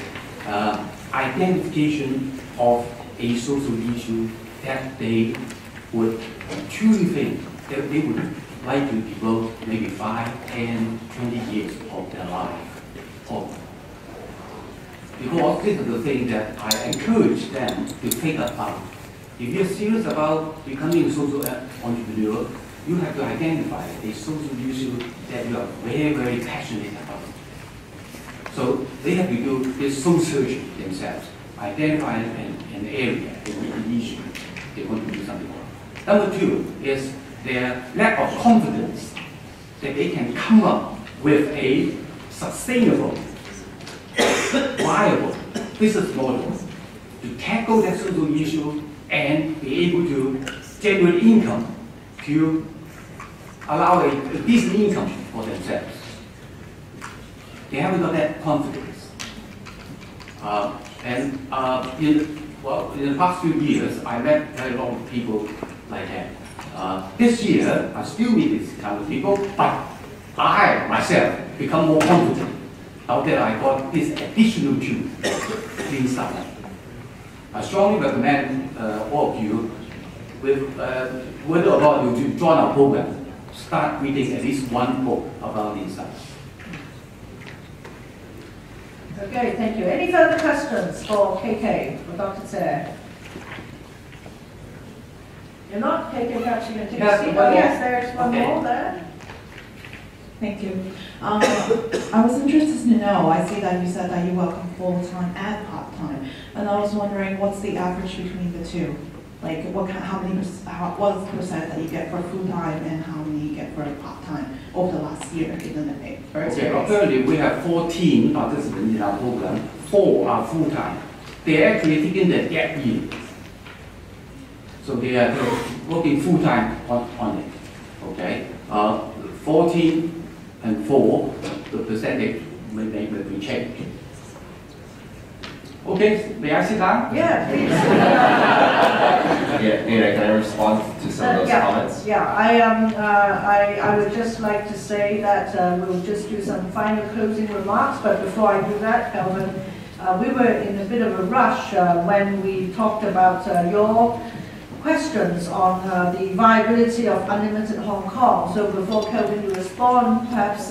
identification of a social issue that they would truly think that they would like to devote maybe 5, 10, 20 years of their life on. Because this is the thing that I encourage them to think about. If you're serious about becoming a social entrepreneur, you have to identify a social issue that you are very, very passionate about. So they have to do this soul searching themselves, identify an area, an issue they want to do something about. Number two is their lack of confidence that they can come up with a sustainable, viable business model to tackle that social issue and be able to generate income to allow a decent income for themselves. They haven't got that confidence. In the past few years, I met a lot of people like that. This year, I still meet these kind of people, but I myself become more confident now that I got this additional tool in startup. I strongly recommend all of you, whether or not you to join our program, start reading at least one book about these stuff. Okay, thank you. Any further questions for KK or Dr. Tse? You're not? KK, perhaps you can take a seat. Oh, yes, there's one more there. Thank you. I was interested to know, I see that you said that you welcome full-time and part-time, and I was wondering what's the average between the two? Like what's the percent that you get for full-time and how many you get for part-time over the last year in the first year? Currently we have 14 participants in our program, 4 are full-time. They're actually taking the gap year. So they are working full-time on it, okay? 14 and 4, the percentage may be changed. Okay, may I sit down? Yeah, please. Can I respond to some of those comments? Yeah, I would just like to say that we'll just do some final closing remarks, but before I do that, Kelvin, we were in a bit of a rush when we talked about your questions on the viability of Unlimited Hong Kong. So before Kelvin you respond, perhaps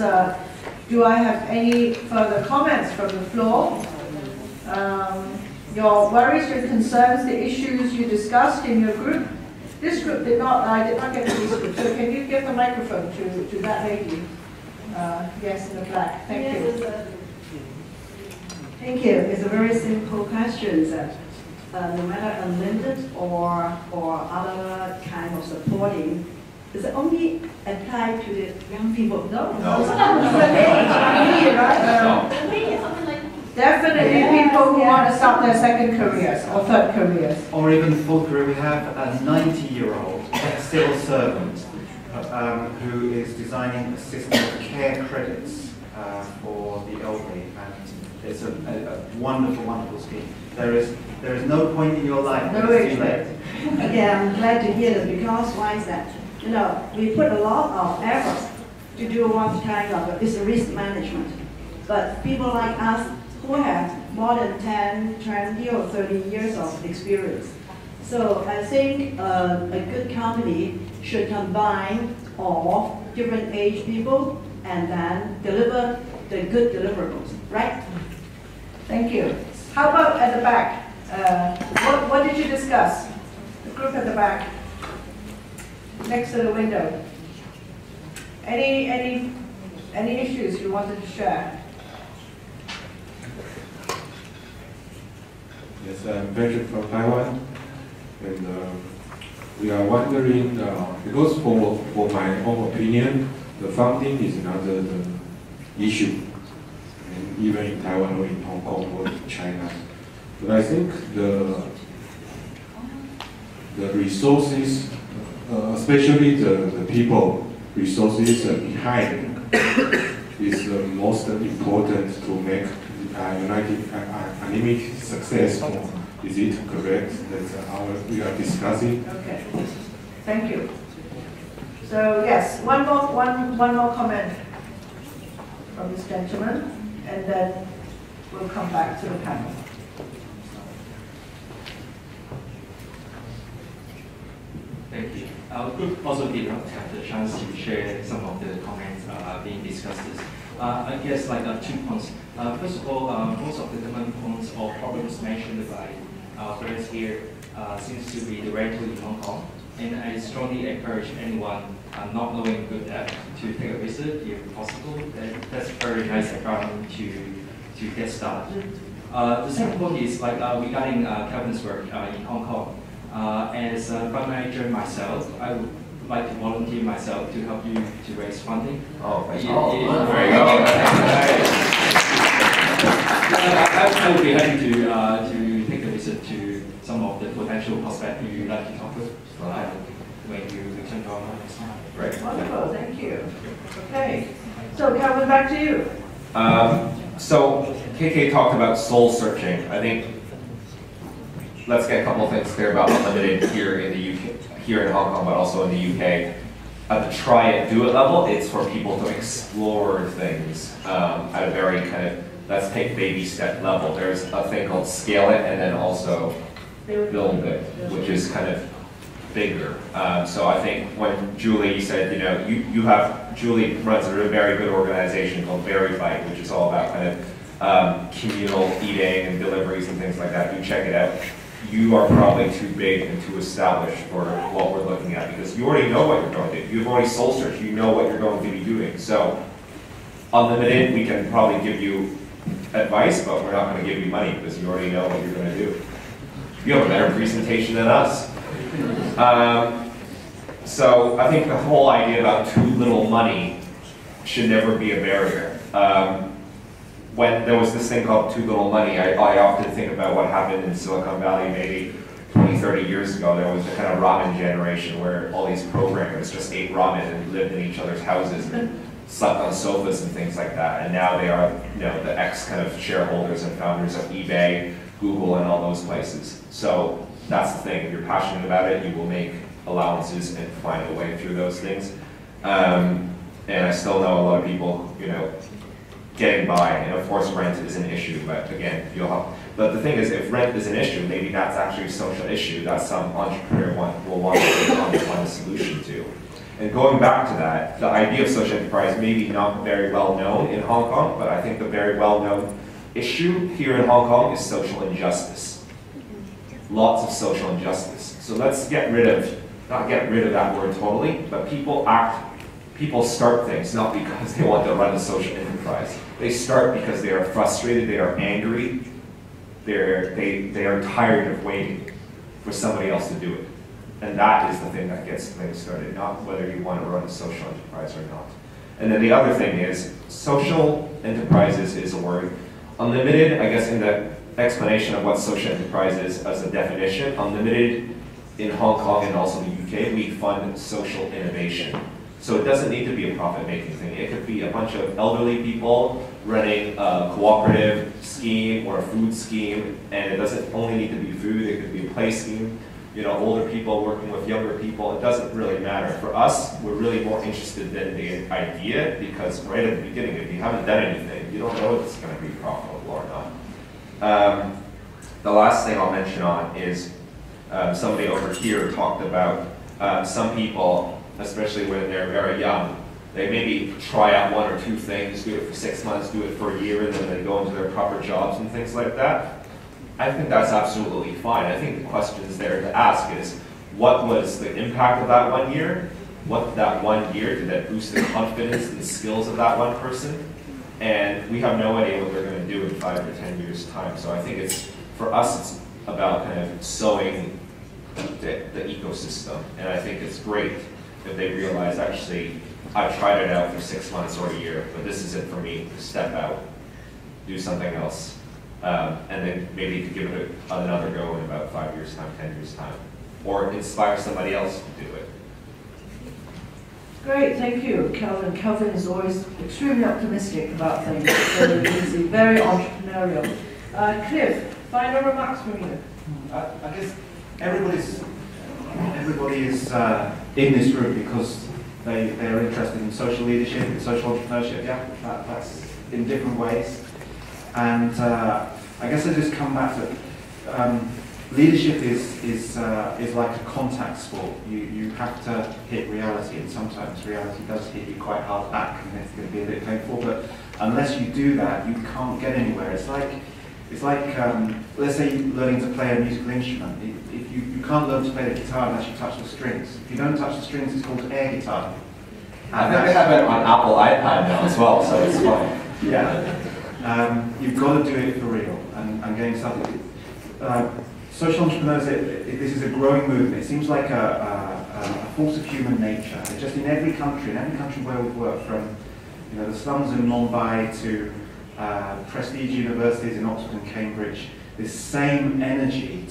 do I have any further comments from the floor? Your worries, your concerns, the issues you discussed in your group. This group did not, I did not get to this group, so can you give the microphone to that lady? Yes, in the black. Thank you. Thank you. It's a very simple question. No matter unlimited or other kind of supporting, does it only apply to the young people? No. No. Definitely people who want to start their second careers or third careers. Or even fourth career. We have a 90-year-old civil servant who is designing a system of care credits for the elderly, and it's a wonderful, wonderful scheme. There is no point in your life no when it's too late. Yeah, I'm glad to hear that, because why is that? You know, we put a lot of effort to do what kind of is risk management. But people like us who have more than 10, 20 or 30 years of experience. So I think a good company should combine all different age people and then deliver the good deliverables, right? Thank you. How about at the back? What did you discuss? The group at the back, next to the window. Any issues you wanted to share? Yes, I'm Patrick from Taiwan, and we are wondering, because for my own opinion, the funding is another the issue, and even in Taiwan or in Hong Kong or in China. But I think the resources, especially the people resources behind is the most important to make United Unlimited successful. Is it correct that we are discussing? Okay, thank you. So yes, one more comment from this gentleman, and then we'll come back to the panel. Thank you. Our group also did not have the chance to share some of the comments being discussed. I guess like 2 points. First of all, most of the common points or problems mentioned by our friends here seems to be directly in Hong Kong. And I strongly encourage anyone not knowing good app to take a visit if possible. That's a very nice environment to get started. The second point is like regarding Kevin's work in Hong Kong. As a fund manager myself, I would like to volunteer myself to help you to raise funding. Oh, there you go. I would be happy to take a visit to some of the potential prospects you'd like to talk with when you return to our next time. Great. Wonderful, thank you. Okay, so Calvin, back to you. So KK talked about soul searching. I think let's get a couple of things clear about Unlimited here in the UK, here in Hong Kong, but also in the UK. At the try it, do it level, it's for people to explore things at a very kind of, let's take baby step level. There's a thing called scale it and then also build it, which is kind of bigger. So I think when Julie said, Julie runs a very good organization called Berry Bite, which is all about kind of communal eating and deliveries and things like that. Do check it out. You are probably too big and too established for what we're looking at because you already know what you're going to do. You've already soul searched. You know what you're going to be doing. So Unlimited, we can probably give you advice, but we're not going to give you money because you already know what you're going to do. You have a better presentation than us. So I think the whole idea about too little money should never be a barrier. When there was this thing called too little money, I often think about what happened in Silicon Valley maybe 20, 30 years ago. There was the kind of ramen generation where all these programmers just ate ramen and lived in each other's houses and slept on sofas and things like that. And now they are the ex kind of shareholders and founders of eBay, Google, and all those places. So that's the thing. If you're passionate about it, you will make allowances and find a way through those things. And I still know a lot of people, getting by, and of course rent is an issue, but again, but the thing is, if rent is an issue, maybe that's actually a social issue that some entrepreneur will want to find a solution to. And going back to that, the idea of social enterprise may be not very well known in Hong Kong, but I think the very well known issue here in Hong Kong is social injustice. Lots of social injustice. So let's not get rid of that word totally, but people start things not because they want to run a social enterprise. They start because they are frustrated, they are angry, they are tired of waiting for somebody else to do it. And that is the thing that gets things started, not whether you want to run a social enterprise or not. And then the other thing is, social enterprises is a word. Unlimited, I guess in the explanation of what social enterprise is as a definition, Unlimited in Hong Kong and also the UK, we fund social innovation. So it doesn't need to be a profit-making thing. It could be a bunch of elderly people running a cooperative scheme or a food scheme, and it doesn't only need to be food, it could be a play scheme. Older people working with younger people, it doesn't really matter. For us, we're really more interested in the idea because right at the beginning, if you haven't done anything, you don't know if it's going to be profitable or not. The last thing I'll mention on is somebody over here talked about some people, especially when they're very young, they maybe try out one or two things, do it for 6 months, do it for a year, and then they go into their proper jobs and things like that. I think that's absolutely fine. I think the questions there to ask is, what was the impact of that 1 year? What that 1 year, did that boost the confidence and the skills of that one person? And we have no idea what they're going to do in 5 or 10 years' time. So I think for us, it's about kind of sowing the ecosystem. And I think it's great if they realize actually I've tried it out for 6 months or a year, but this is it for me to step out, do something else, and then maybe to give it another go in about 5 years' time, 10 years' time, or inspire somebody else to do it. Great, thank you, Kelvin. Kelvin is always extremely optimistic about things, very easy, very entrepreneurial. Cliff, final remarks from you. I guess everybody is in this room because they're interested in social leadership, in social entrepreneurship. Yeah, that's in different ways. And I guess I just come back to leadership is like a contact sport. You have to hit reality, and sometimes reality does hit you quite hard back, and it's going to be a bit painful. But unless you do that, you can't get anywhere. It's like let's say you're learning to play a musical instrument. If you can't learn to play the guitar unless you touch the strings. If you don't touch the strings, it's called air guitar. I think they have it on Apple iPad now as well, so it's fine. Yeah. You've got to do it for real and getting started. Social entrepreneurs, this is a growing movement. It seems like a force of human nature. It's just in every country where we've worked, from the slums in Mumbai to prestige universities in Oxford and Cambridge, this same energy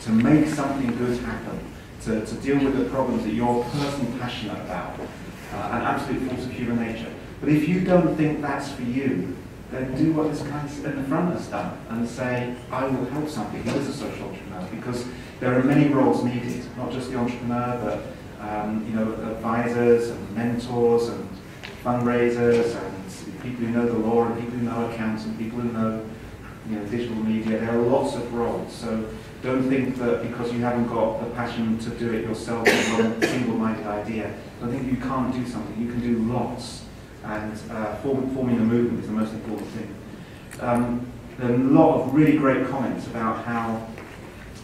to make something good happen, to deal with the problems that you're personally passionate about, an absolute force of human nature. But if you don't think that's for you, then do what this guy in the front has done and say, I will help somebody who is a social entrepreneur, because there are many roles needed, not just the entrepreneur, but advisors and mentors and fundraisers and people who know the law and people who know accounts and people who know digital media. There are lots of roles. So don't think that because you haven't got the passion to do it yourself, or a single-minded idea, don't think you can't do something. You can do lots. And forming a movement is the most important thing. There are a lot of really great comments about how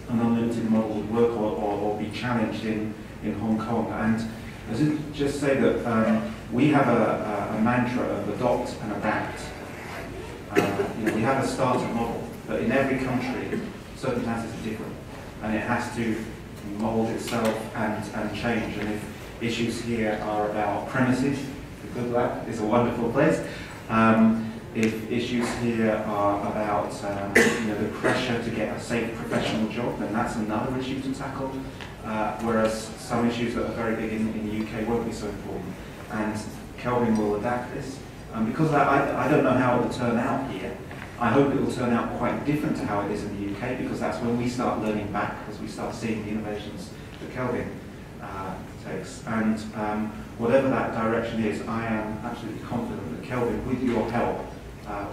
an unlimited model would work or be challenged in Hong Kong. And I should just say that we have a mantra of adopt and adapt. We have a starter model, but in every country, circumstances are different, and it has to mold itself and change. And if issues here are about premises, the Good Lab is a wonderful place. If issues here are about the pressure to get a safe professional job, then that's another issue to tackle. Whereas some issues that are very big in the UK won't be so important. And Kelvin will adapt this. Because I don't know how it will turn out here, I hope it will turn out quite different to how it is in the UK, because that's when we start learning back, as we start seeing the innovations that Kelvin takes. And whatever that direction is, I am absolutely confident that Kelvin, with your help,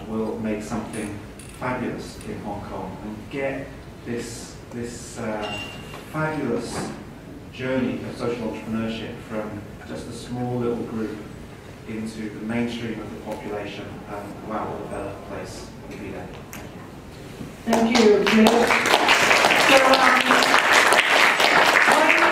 will make something fabulous in Hong Kong and get this fabulous journey of social entrepreneurship from just a small little group into the mainstream of the population. Wow, what a better place to be there. Thank you, Cliff. So,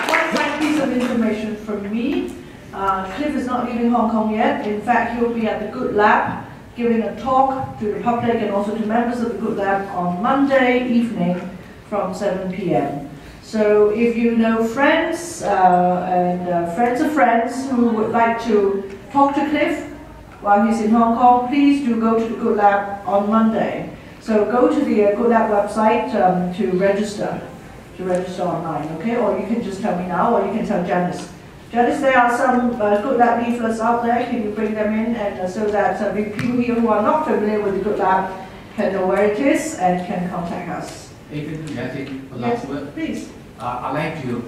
one final piece of information from me. Cliff is not leaving Hong Kong yet. In fact, he'll be at the Good Lab giving a talk to the public and also to members of the Good Lab on Monday evening from 7 p.m. So if you know friends and friends of friends who would like to talk to Cliff while he's in Hong Kong, please do go to the Good Lab on Monday. So go to the Good Lab website to register online, okay? Or you can just tell me now, or you can tell Janice. Janice, there are some Good Lab leaflets out there. Can you bring them in, and so that people here who are not familiar with the Good Lab can know where it is and can contact us. Even to make a last word, please. I'd like to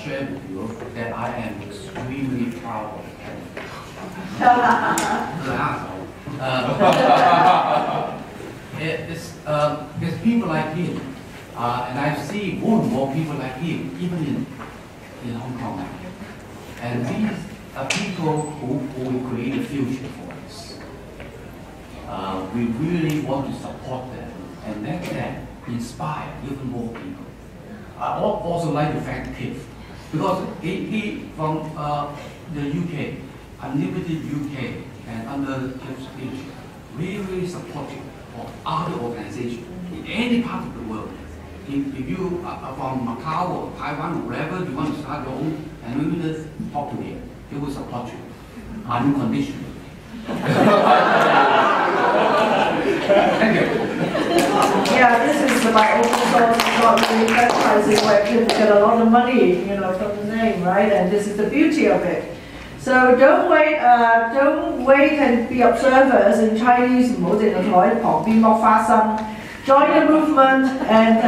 share with you that I am extremely proud of Kelvin. It's people like him, and I see more and more people like him, even in Hong Kong. And these are people who will create a future for us. We really want to support them and let them inspire even more people. I also like to thank Cliff, because he from the UK, Unlimited UK, and under Cliff's leadership, really supportive of other organizations in any part of the world. If you are from Macau or Taiwan or wherever you want to start your own, and we will talk to him. He will support you. unconditionally. Thank you. Yeah, this is about open source, it's not really advertising where people get a lot of money, from the name, right? And this is the beauty of it. So don't wait and be observers in Chinese. 唔好淨係坐喺旁邊剝花生. Join the movement and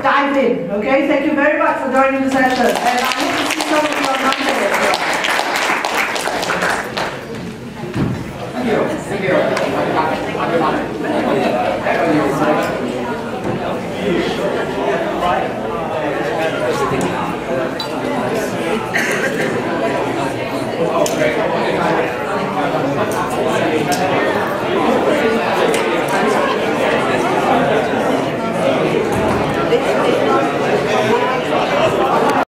dive in. Okay, thank you very much for joining the session, and I hope to see some of you on Monday as well. Thank you. Thank you.